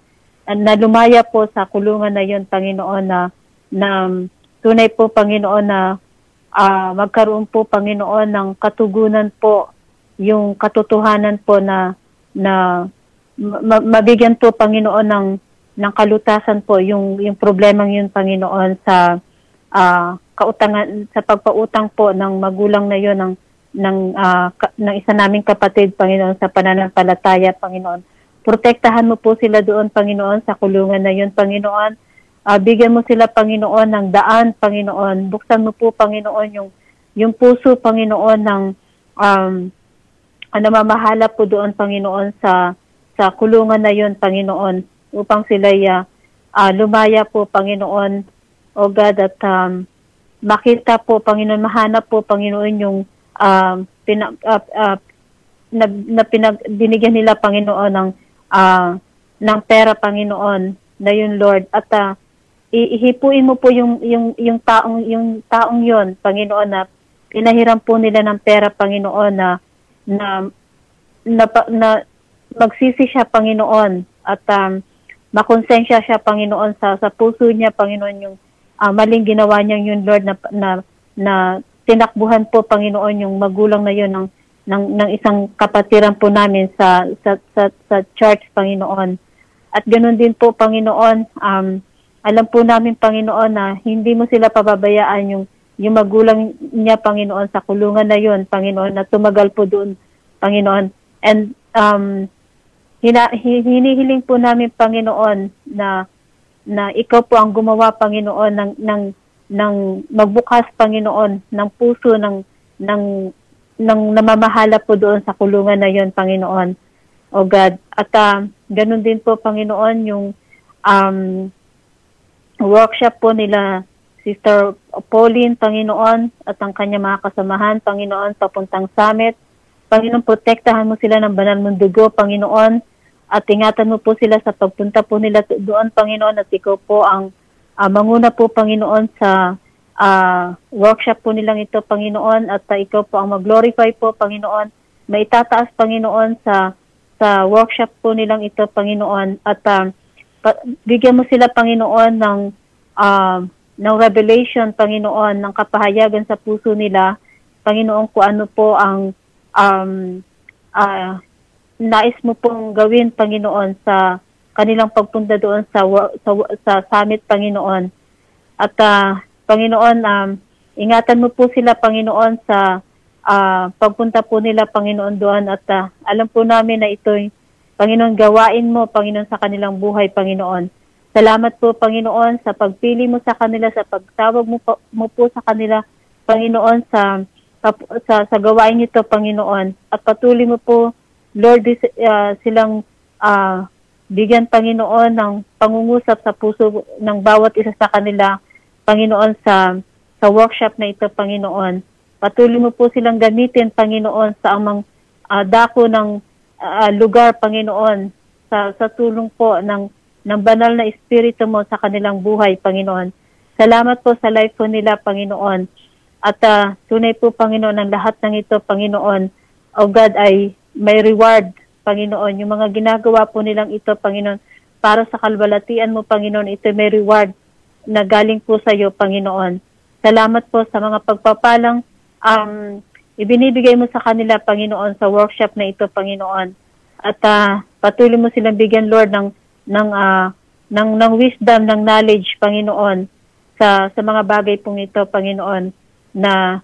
lumaya po sa kulungan na yon, Panginoon, na tunay po, Panginoon, na magkaroon po, Panginoon, ng katugunan po, yung katotohanan po na mabigyan po, Panginoon, ng kalutasan po yung problemang yun, Panginoon, sa kautangan, sa pagpautang po ng magulang na yun ng isa naming kapatid, Panginoon, sa pananampalataya, Panginoon. Protektahan mo po sila doon, Panginoon, sa kulungan na yun, Panginoon. Bigyan mo sila, Panginoon, ng daan, Panginoon. Buksan mo po, Panginoon, yung puso, Panginoon, ng namamahala po doon, Panginoon, sa kulungan na yun, Panginoon, upang sila'y lumaya po, Panginoon, o God, at makita po, Panginoon, mahanap po, Panginoon, yung binigyan nila, Panginoon, ng pera, Panginoon, na yun, Lord. At ihipuin mo po yung taong yon, Panginoon, na pinahiram po nila ng pera, Panginoon, na magsisi siya, Panginoon, at makonsensya siya, Panginoon, sa puso niya, Panginoon, yung maling ginawa niya yun, Lord, na tinakbuhan po, Panginoon, yung magulang na yun ng isang kapatiran po namin sa church, Panginoon. At ganoon din po, Panginoon, alam po namin, Panginoon, na hindi mo sila pababayaan yung magulang niya, Panginoon, sa kulungan na yun, Panginoon, na tumagal po doon, Panginoon. And hinihiling po namin, Panginoon, na ikaw po ang gumawa, Panginoon, ng magbukas, Panginoon, ng puso ng namamahala po doon sa kulungan na yun, Panginoon. O God. At ganun din po, Panginoon, yung workshop po nila Sister Pauline, Panginoon, at ang kanya mga kasamahan, Panginoon, papuntang summit. Panginoon, protektahan mo sila ng banal mong dugo, Panginoon, at ingatan mo po sila sa pagpunta po nila doon, Panginoon, at ikaw po ang manguna po, Panginoon, sa workshop po nilang ito, Panginoon, at ikaw po ang mag-glorify po, Panginoon, maitataas, Panginoon, sa workshop po nilang ito, Panginoon, at bigyan mo sila, Panginoon, ng revelation, Panginoon, ng kapahayagan sa puso nila, Panginoon, kung ano po ang nais mo pong gawin, Panginoon, sa kanilang pagpunta doon sa summit, Panginoon. At Panginoon, ingatan mo po sila, Panginoon, sa pagpunta po nila, Panginoon, doon. At alam po namin na ito'y, Panginoon, gawain mo, Panginoon, sa kanilang buhay, Panginoon. Salamat po, Panginoon, sa pagpili mo sa kanila, sa pagtawag mo po sa kanila, Panginoon, sa gawain nito, Panginoon. At patuloy mo po, Lord, silang bigyan, Panginoon, ng pangungusap sa puso ng bawat isa sa kanila, Panginoon, sa workshop na ito, Panginoon. Patuloy mo po silang gamitin, Panginoon, sa amang dako ng lugar, Panginoon, sa tulong po ng banal na Espiritu mo sa kanilang buhay, Panginoon. Salamat po sa life po nila, Panginoon. At tunay po, Panginoon, ang lahat ng ito, Panginoon, O God, ay may reward, Panginoon. Yung mga ginagawa po nilang ito, Panginoon, para sa kalwalatian mo, Panginoon, ito may reward na galing po sa iyo, Panginoon. Salamat po sa mga pagpapalang ibinibigay mo sa kanila, Panginoon, sa workshop na ito, Panginoon. At patuloy mo silang bigyan, Lord, ng wisdom, ng knowledge, Panginoon, sa mga bagay pong ito, Panginoon, na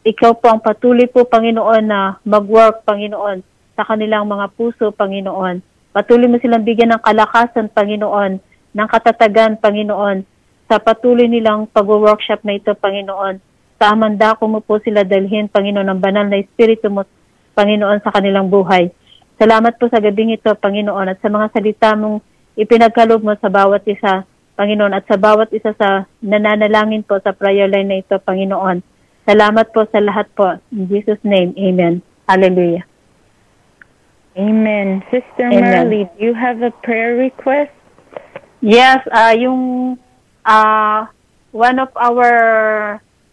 ikaw po ang patuloy po, Panginoon, na mag-work, Panginoon, sa kanilang mga puso, Panginoon. Patuloy mo silang bigyan ng kalakasan, Panginoon, ng katatagan, Panginoon, sa patuloy nilang pag-workshop na ito, Panginoon. Sa amandako mo po sila dalhin, Panginoon, ng banal na Espiritu mo, Panginoon, sa kanilang buhay. Salamat po sa gabing ito, Panginoon, at sa mga salita mong ipinagkaloob mo sa bawat isa, Panginoon, at sa bawat isa sa nananalangin po sa prayer line na ito, Panginoon. Salamat po sa lahat po. In Jesus' name, Amen. Hallelujah. Amen. Sister Amen. Marley, do you have a prayer request? Yes, yung one of our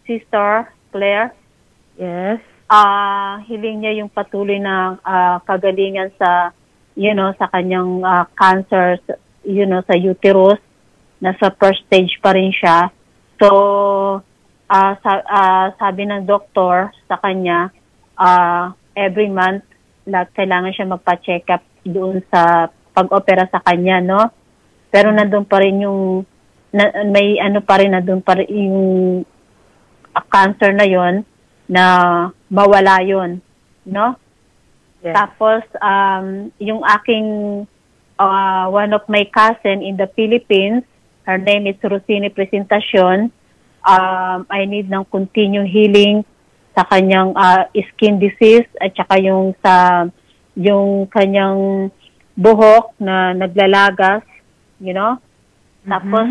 sister, Claire, Yes. hiling niya yung patuloy na kagalingan sa sa kanyang cancer, sa uterus. Nasa first stage pa rin siya. So, sabi ng doktor sa kanya, every month, kailangan siya magpa-check up doon sa pag-opera sa kanya, no? Pero nandun pa rin nandun pa rin yung cancer na yon na mawala yon, no? Yes. Tapos, yung aking, one of my cousin in the Philippines, her name is Rosini Presentacion, I need ng continuing healing sa kanyang skin disease at saka yung kanyang buhok na naglalagas, Tapos,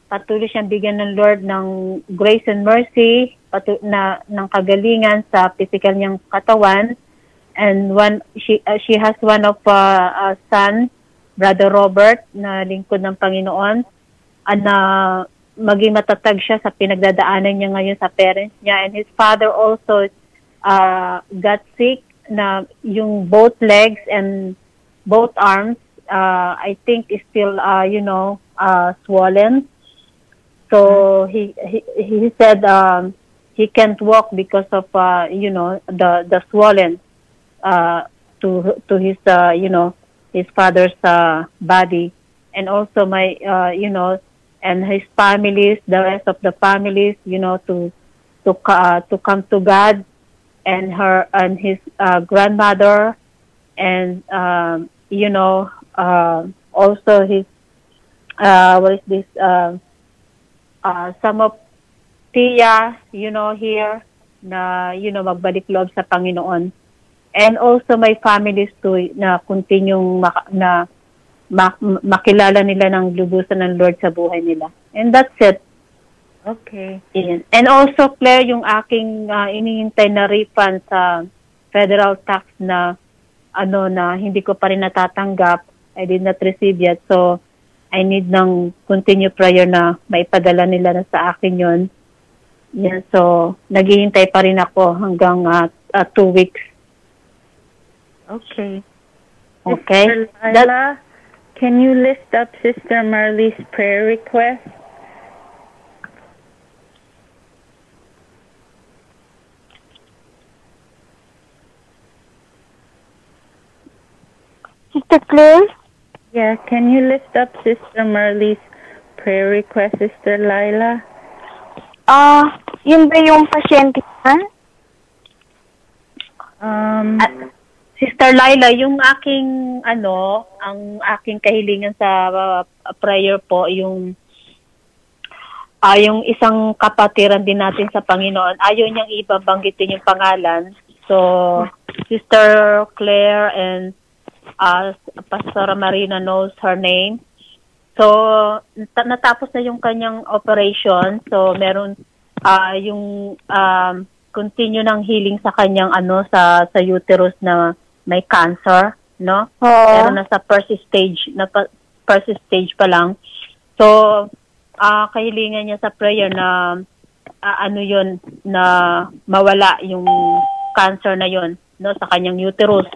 patuloy siyang bigyan ng Lord ng grace and mercy ng kagalingan sa physical niyang katawan. And she has one of son, Brother Robert, na lingkod ng Panginoon, na maging matatag siya sa pinagdadaanan niya ngayon sa parents niya. And his father also got sick, na yung both legs and both arms, I think is still, swollen. So he said he can't walk because of, the swollen to his, his father's body. And also and his families, the rest of the families, to come to God, and her and his grandmother, and also his some of Tia, here na magbalik loob sa Panginoon, and also my families too, na continue makilala nila ng lubusan ng Lord sa buhay nila. And that's it. Okay. And also, Claire, yung aking inihintay na refund sa federal tax na na hindi ko pa rin natatanggap. I did not receive yet. So, I need ng continue prayer na maipadala nila na sa akin yon. Yan. So, naghihintay pa rin ako hanggang 2 weeks. Okay. Okay. Sister Lila, can you list up Sister Marley's prayer request? Sister Claire? Yeah, can you list up Sister Marley's prayer request, Sister Lila? Yun ba yung pasyente ha? Sister Lila, yung aking ang aking kahilingan sa prayer po, yung isang kapatiran din natin sa Panginoon. Ayaw niyang ibabanggitin yung pangalan. So, Sister Claire and Pastor Marina knows her name. So, natapos na yung kanyang operation. So, meron yung continue ng healing sa kanyang sa uterus na may cancer, no? Pero nasa first stage pa lang. So, kahilingan niya sa prayer na yun, na mawala yung cancer na yun, no, sa kanyang uterus.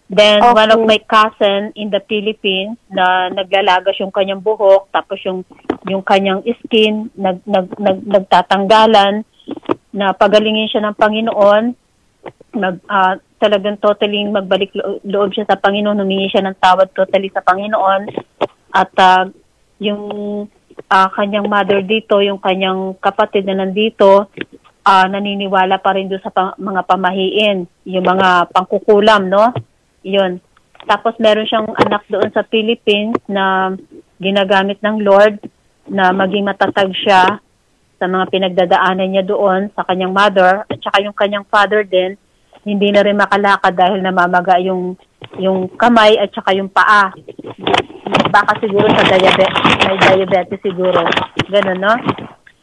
Then, one of my cousin in the Philippines na naglalagas yung kanyang buhok, tapos yung kanyang skin, nagtatanggalan, na pagalingin siya ng Panginoon, talagang totally magbalik loob siya sa Panginoon, humingi siya ng tawad totally sa Panginoon, at yung kanyang mother dito, yung kanyang kapatid na nandito, naniniwala pa rin doon sa mga pamahiin, yung mga pangkukulam, no? Yun. Tapos meron siyang anak doon sa Philippines na ginagamit ng Lord na maging matatag siya sa mga pinagdadaanan niya doon sa kanyang mother, at saka yung kanyang father din, hindi na rin makalakad dahil namamaga yung kamay at saka yung paa. Baka siguro sa may diabetes siguro. Ganun, no?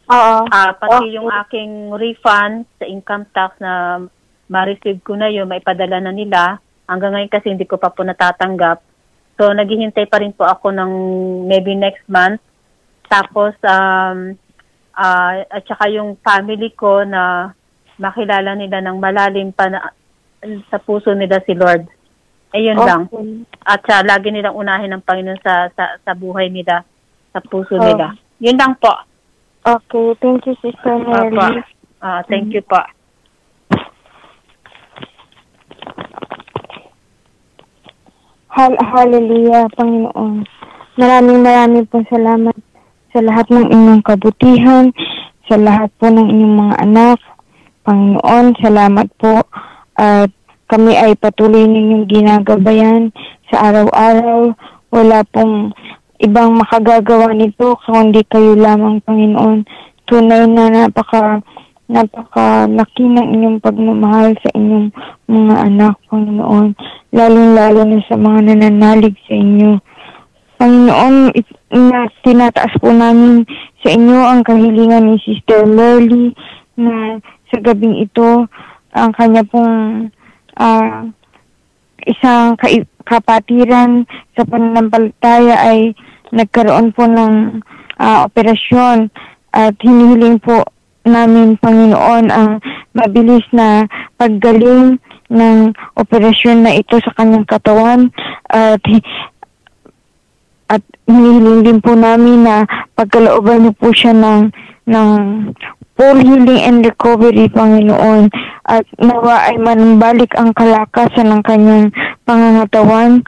Oo. Pati yung aking refund sa income tax na ma-receive ko na yun, maipadala na nila. Hanggang ngayon kasi hindi ko pa po natatanggap. So, naghihintay pa rin po ako ng maybe next month. Tapos, at saka yung family ko na makilala nila ng malalim pa na, sa puso nila si Lord. Ayun lang. At lagi nilang unahin ng Panginoon sa buhay nila, sa puso nila. Yun lang po. Okay, thank you, Sister Mary. Thank you po. Hallelujah, Panginoon. Maraming pong salamat sa lahat ng inyong kabutihan, sa lahat po ng inyong mga anak. Panginoon, salamat po at kami ay patuloy ninyong ginagabayan sa araw-araw. Wala pong ibang makagagawa nito kundi kayo lamang, Panginoon. Tunay na napakalaki ng inyong pagmamahal sa inyong mga anak, Panginoon. Lalong-lalo na sa mga nananalig sa inyo. Panginoon, tinataas po namin sa inyo ang kahilingan ni Sister Lorly na sa gabing ito, ang kanya pong isang kapatiran sa pananampalataya ay nagkaroon po ng operasyon at hinihiling po namin, Panginoon, ang mabilis na paggaling ng operasyon na ito sa kanyang katawan at hinihiling din po namin na pagkalooban niyo po siya ng full healing and recovery, Panginoon, at nawa ay manbalik ang kalakasan ng kanyang pangangatawan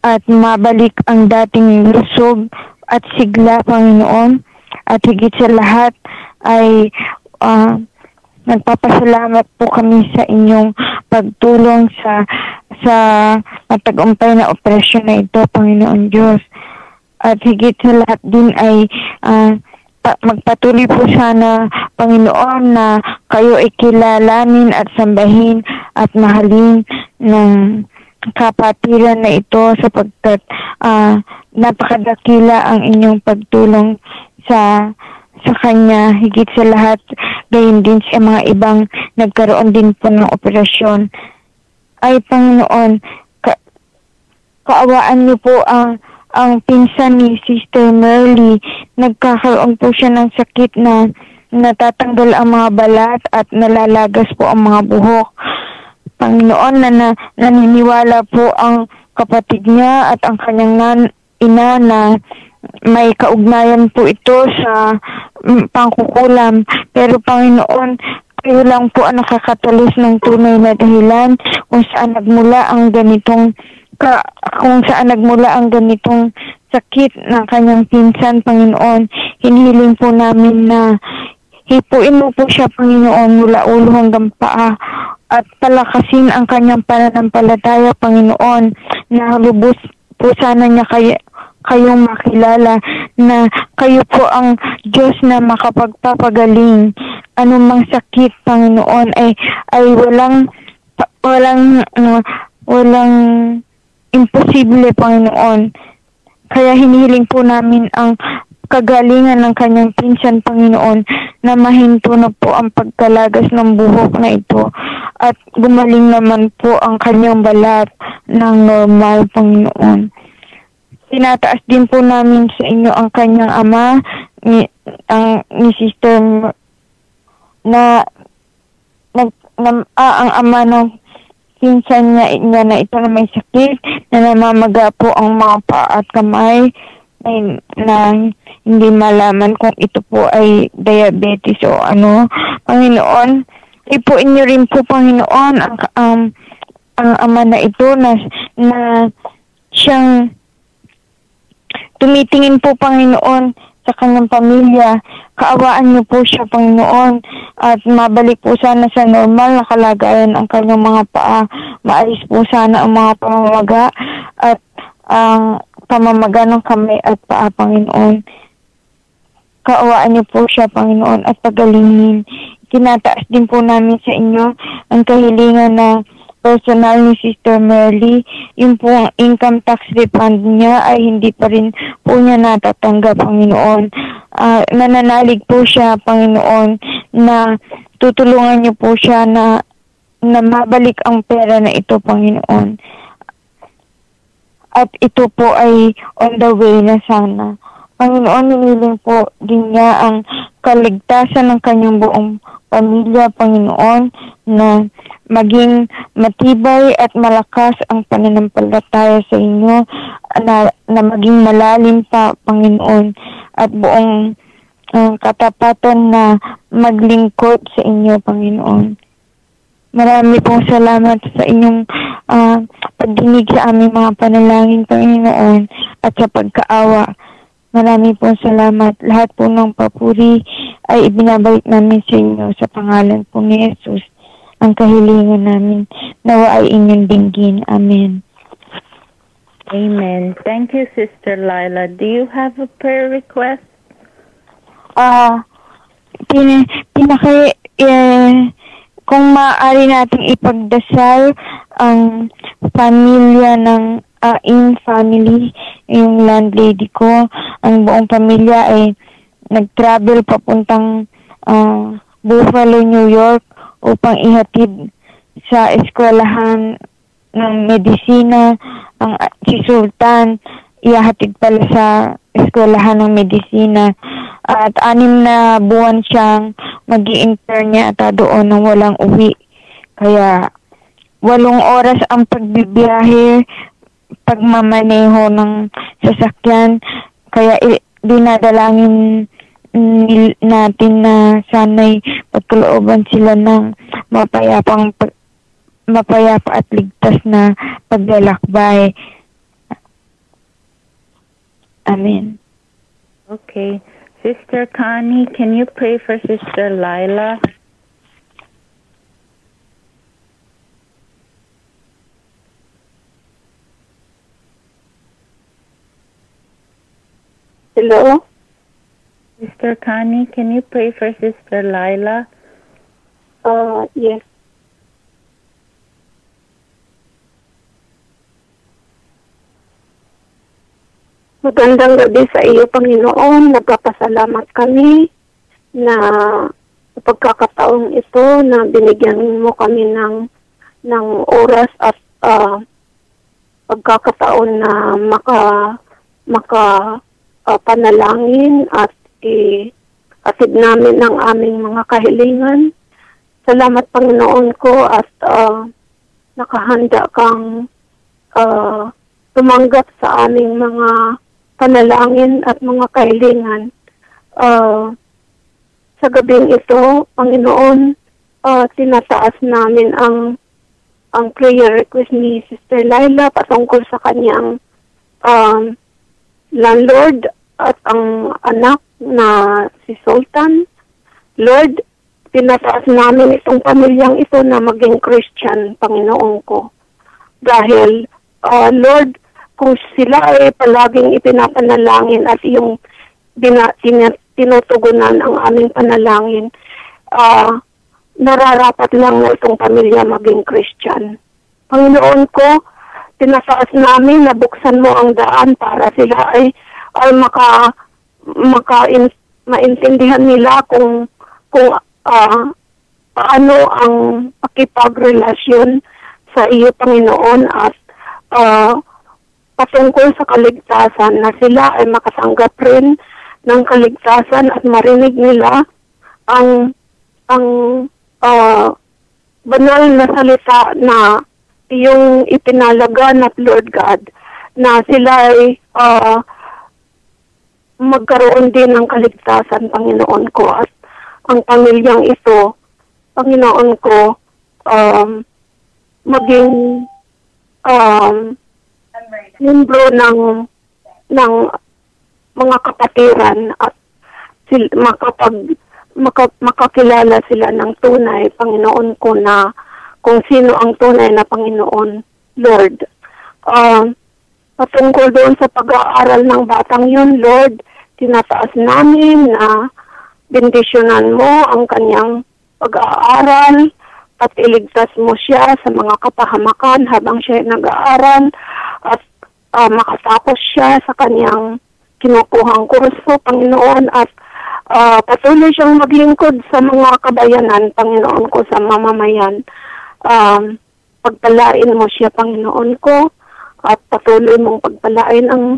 at mabalik ang dating lusog at sigla, Panginoon. At higit sa lahat ay nagpapasalamat po kami sa inyong pagtulong sa matagumpay na operasyon na ito, Panginoon Diyos. At higit sa lahat din ay magpatuloy po sana, Panginoon, na kayo ay kilalanin at sambahin at mahalin ng kapatiran na ito sapagkat napakadakila ang inyong pagtulong sa kanya. Higit sa lahat, gayon din sa mga ibang nagkaroon din po ng operasyon. Ay, Panginoon, kaawaan niyo po ang pinsan ni Sister Merly. Nagkakaroon po siya ng sakit na natatanggal ang mga balat at nalalagas po ang mga buhok. Panginoon, naniniwala po ang kapatid niya at ang kanyang ina na may kaugnayan po ito sa pangkukulam. Pero Panginoon, kayo lang po ang nakakatalos ng tunay na dahilan kung saan nagmula ang ganitong sakit ng kanyang pinsan, Panginoon. Hinihiling po namin na hipuin mo po siya, Panginoon, mula ulo hanggang paa at palakasin ang kanyang pananampalataya, Panginoon, na lubos po sana niya kayong makilala na kayo po ang Diyos na makapagpapagaling. Anumang sakit, Panginoon, ay walang imposible, Panginoon. Kaya hinihiling po namin ang kagalingan ng kanyang pinsan, Panginoon, na mahinto na po ang pagkalagas ng buhok na ito at gumaling naman po ang kanyang balat ng normal, Panginoon. Tinataas din po namin sa inyo ang kanyang ama, ni Sister ang ama ng pinsan niya na ito na may sakit, na namamaga po ang mga paa at kamay, na hindi malaman kung ito po ay diabetes o ano. Panginoon, ipuin niyo rin po, Panginoon, ang ama na ito na siyang tumitingin po, Panginoon, sa kanyang pamilya. Kaawaan niyo po siya, Panginoon, at mabalik po sana sa normal na kalagayan ang kanyang mga paa. Maalis po sana ang mga pamamaga at pamamaga ng kamay at paa, Panginoon. Kaawaan niyo po siya, Panginoon, at pagalingin. Tinataas din po namin sa inyo ang kahilingan na personal ni Sister Merly. Yung po ang income tax refund niya ay hindi pa rin po niya natatanggap, Panginoon. Nananalig po siya, Panginoon, na tutulungan niyo po siya na mabalik ang pera na ito, Panginoon. At ito po ay on the way na sana. Panginoon, hinihiling po din niya ang kaligtasan ng kanyang buong pamilya, Panginoon, na maging matibay at malakas ang pananampalataya sa inyo, na maging malalim pa, Panginoon, at buong katapatan na maglingkod sa inyo, Panginoon. Marami pong salamat sa inyong pagdinig sa aming mga panalangin, Panginoon, at sa pagkaawa. Marami pong salamat. Lahat po ng papuri ay ibinabalik namin sa inyo sa pangalan po ni Jesus. Ang kahilingan namin, nawa ay inyong dinggin. Amen. Amen. Thank you, Sister Lila. Do you have a prayer request? Kung maaari nating ipagdasal ang pamilya ng family, yung landlady ko, ang buong pamilya ay nag-travel papuntang Buffalo, New York upang ihatid sa eskwelahan ng medisina. Si Sultan ihahatid pala sa eskwelahan ng medisina at 6 na buwan siyang mag-i-intern yata doon nang walang uwi. Kaya 8 oras ang pagbibiyahe, pagmamaneho ng sasakyan. Kaya dinadalangin natin na sana'y pagkalooban sila ng mapayapa at ligtas na paglalakbay. Amen. Okay. Sister Connie, can you pray for Sister Lila? Hello? Sister Connie, can you pray for Sister Lila? Yes. Magandang gabi sa iyo, Panginoon. Nagpapasalamat kami na sa pagkakataong ito na binigyan mo kami ng oras at pagkakataon na panalangin at atid namin ang aming mga kahilingan. Salamat, Panginoon ko, at nakahanda kang tumanggap sa aming mga panalangin at mga kahilingan. Sa gabing ito, Panginoon, tinataas namin ang prayer request ni Sister Lila patungkol sa kanyang landlord at ang anak na si Sultan. Lord, tinataas namin itong pamilyang ito na maging Christian, Panginoon ko. Dahil, Lord, kung sila ay palaging ipinapanalangin at yung tinutugunan ang aming panalangin, nararapat lang na itong pamilya maging Christian. Panginoon ko, tinataas namin na buksan mo ang daan para sila ay maintindihan nila kung paano ang pakipagrelasyon sa iyo, Panginoon, at patungkol sa kaligtasan, na sila ay makatanggap rin ng kaligtasan at marinig nila ang banal na salita na iyong ipinalaganap, Lord God, na sila ay magkaroon din ng kaligtasan, Panginoon ko, at ang pamilyang ito, Panginoon ko, maging membro ng mga kapatiran at makakilala sila ng tunay, Panginoon ko, na kung sino ang tunay na Panginoon, Lord. Patungkol doon sa pag-aaral ng batang yun, Lord, tinataas namin na bendisyonan mo ang kanyang pag-aaral at iligtas mo siya sa mga kapahamakan habang siya nag-aaral at makatapos siya sa kanyang kinukuhang kurso, Panginoon, at patuloy siyang maglingkod sa mga kabayanan, Panginoon ko, sa mamamayan. Pagpalain mo siya, Panginoon ko, at patuloy mong pagpalain ang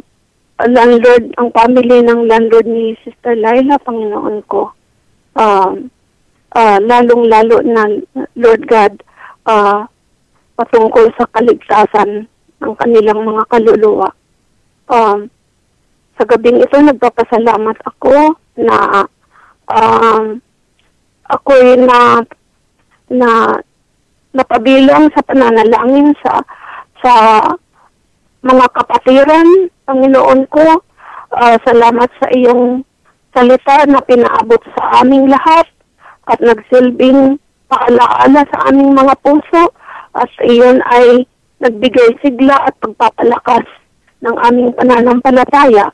landlord, ang family ng landlord ni Sister Lila, Panginoon ko. Lalong-lalo na, Lord God, patungkol sa kaligtasan ng kanilang mga kaluluwa. Sa gabing ito, nagpapasalamat ako na ako'y napabilang sa pananalangin sa mga kapatiran, Panginoon ko. Salamat sa iyong salita na pinaabot sa aming lahat at nagsilbing paalaala sa aming mga puso, at iyon ay nagbigay sigla at pagpapalakas ng aming pananampalataya.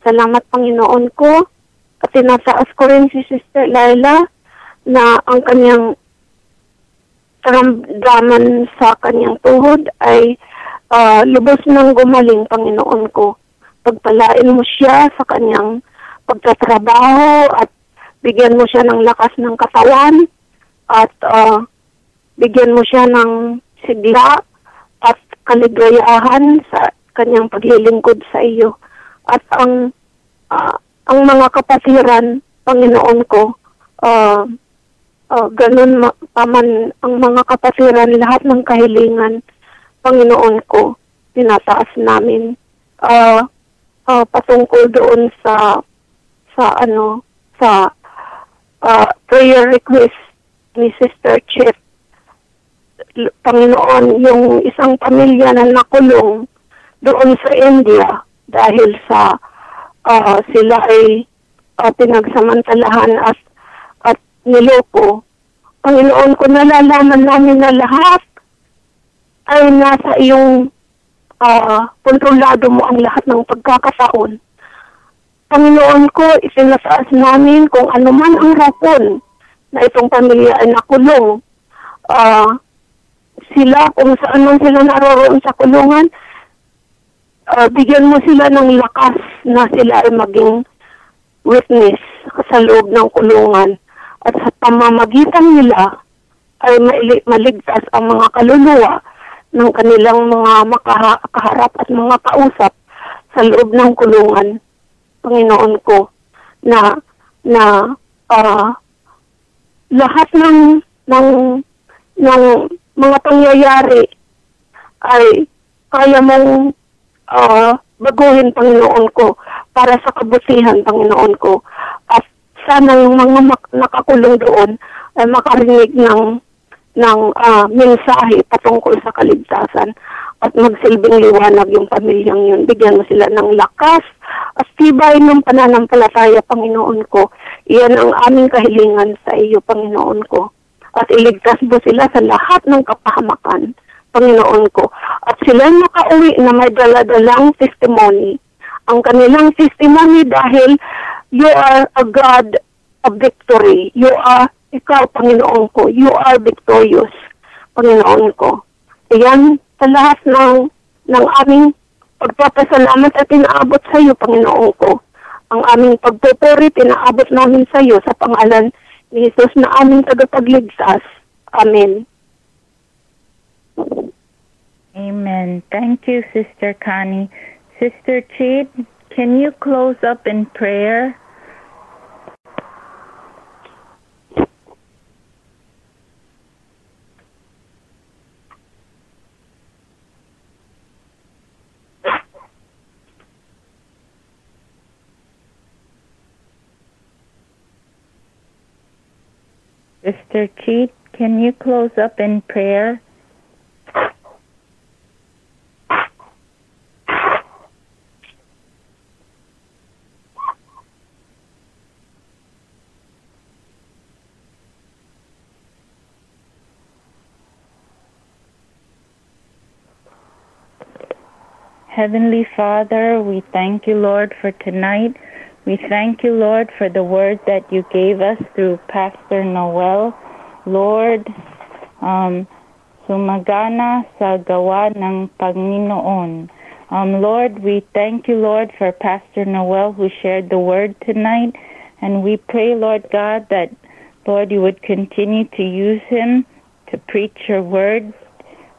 Salamat, Panginoon ko, at tinataas ko rin si Sister Lila na ang kanyang karamdaman sa kanyang tuhod ay lubos ng gumaling, Panginoon ko. Pagpalain mo siya sa kanyang pagtatrabaho at bigyan mo siya ng lakas ng katawan at bigyan mo siya ng sigla at kaligayahan sa kanyang paglilingkod sa iyo. At ang mga kapatiran, Panginoon ko, ganun paman ang mga kapatiran, lahat ng kahilingan, Panginoon ko, tinataas namin patungkol doon sa prayer request ni Sister Chip. Panginoon, yung isang pamilya na nakulong doon sa India dahil sa sila ay pinagsamantalahan at niloko. Panginoon ko, nalalaman namin na lahat ay nasa iyong kontrolado mo ang lahat ng pagkakataon. Panginoon ko, isinataas namin kung ano man ang rason na itong pamilya ay nakulong. Sila, kung saan man sila naroroon sa kulungan, bigyan mo sila ng lakas na sila ay maging witness sa loob ng kulungan. At sa pamamagitan nila ay maligtas ang mga kaluluwa ng kanilang mga makaharap at mga kausap sa loob ng kulungan. Panginoon ko, na lahat ng mga pangyayari ay kaya mong baguhin, Panginoon ko, para sa kabutihan, Panginoon ko. At sana yung mga nakakulong doon ay makarinig ng mensahe patungkol sa kaligtasan at magsilbing liwanag yung pamilyang yun. Bigyan mo sila ng lakas at tibay ng pananampalataya, Panginoon ko. Iyan ang aming kahilingan sa iyo, Panginoon ko. At iligtas mo sila sa lahat ng kapahamakan, Panginoon ko. At sila makauwi na may daladalang testimony. Ang kanilang testimony dahil you are a God of victory. Ikaw, Panginoon ko, you are victorious, Panginoon ko. Iyan sa lahat ng aming pagpapasalamat at inaabot sa iyo, Panginoon ko. Ang aming pagpupuri, inaabot namin sa iyo sa pangalan ni Jesus na aming tagapagligtas. Amen. Amen. Thank you, Sister Connie. Sister Chid, can you close up in prayer? Sister Cheat, can you close up in prayer? Heavenly Father, we thank you, Lord, for tonight. We thank you, Lord, for the word that you gave us through Pastor Noel. Lord, sumagana sa gawa ng Panginoon. Lord, we thank you, Lord, for Pastor Noel who shared the word tonight. And we pray, Lord God, that, Lord, you would continue to use him to preach your word,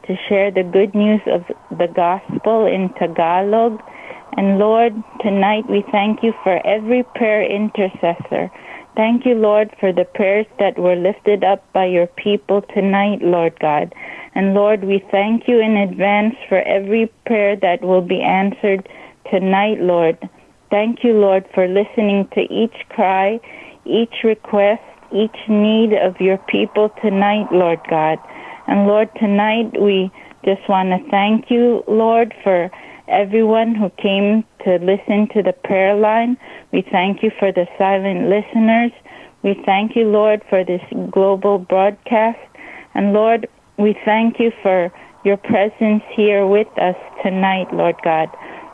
to share the good news of the gospel in Tagalog. And Lord, tonight we thank you for every prayer intercessor. Thank you, Lord, for the prayers that were lifted up by your people tonight, Lord God. And Lord, we thank you in advance for every prayer that will be answered tonight, Lord. Thank you, Lord, for listening to each cry, each request, each need of your people tonight, Lord God. And Lord, tonight we just want to thank you, Lord, for everyone who came to listen to the prayer line. We thank you for the silent listeners. We thank you, Lord, for this global broadcast. And Lord, we thank you for your presence here with us tonight, Lord God.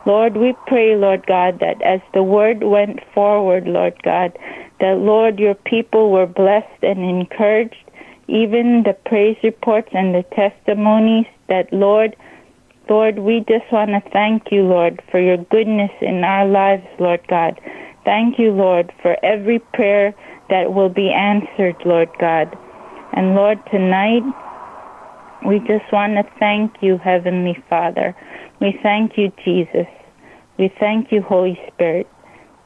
Lord, we pray, Lord God, that as the word went forward, Lord God, that, Lord, your people were blessed and encouraged, even the praise reports and the testimonies that, Lord, we just want to thank you, Lord, for your goodness in our lives, Lord God. Thank you, Lord, for every prayer that will be answered, Lord God. And Lord, tonight, we just want to thank you, Heavenly Father. We thank you, Jesus. We thank you, Holy Spirit.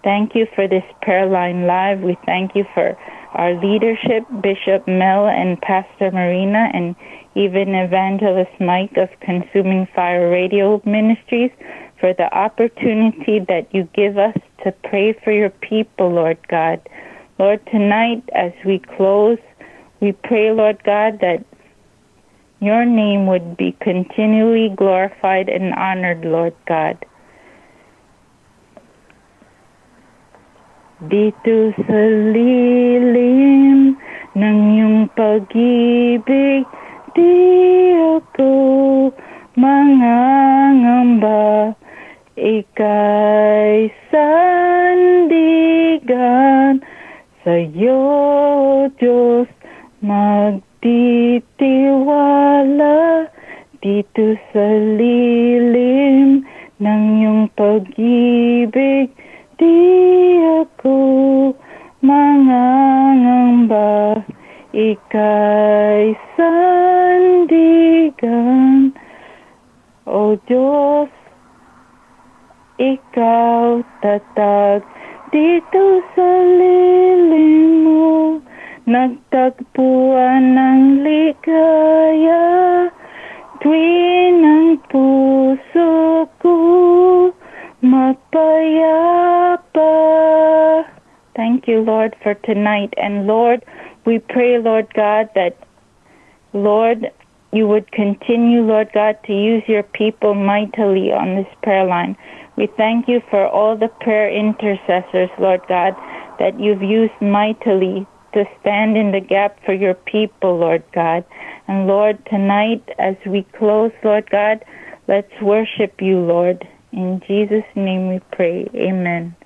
Thank you for this prayer line live. We thank you for our leadership, Bishop Mel and Pastor Marina, and even Evangelist Mike of Consuming Fire Radio Ministries, for the opportunity that you give us to pray for your people, Lord God. Lord, tonight as we close, we pray, Lord God, that your name would be continually glorified and honored, Lord God. Dito sa lilim ng iyong pag-ibig, di ako mangangamba. Ika'y sandigan sa'yo, Diyos, magtitiwala. Dito sa lilim ng iyong pag-ibig, di ako mangangamba. Ika'y sandigan, O Diyos, ikaw tatag. Dito sa lilim mo, nagtagpuan ng ligaya. Tuwin ang puso ko mapayapa. Thank you, Lord, for tonight. And Lord, we pray, Lord God, that, Lord, you would continue, Lord God, to use your people mightily on this prayer line. We thank you for all the prayer intercessors, Lord God, that you've used mightily to stand in the gap for your people, Lord God. And Lord, tonight as we close, Lord God, let's worship you, Lord. In Jesus' name we pray. Amen.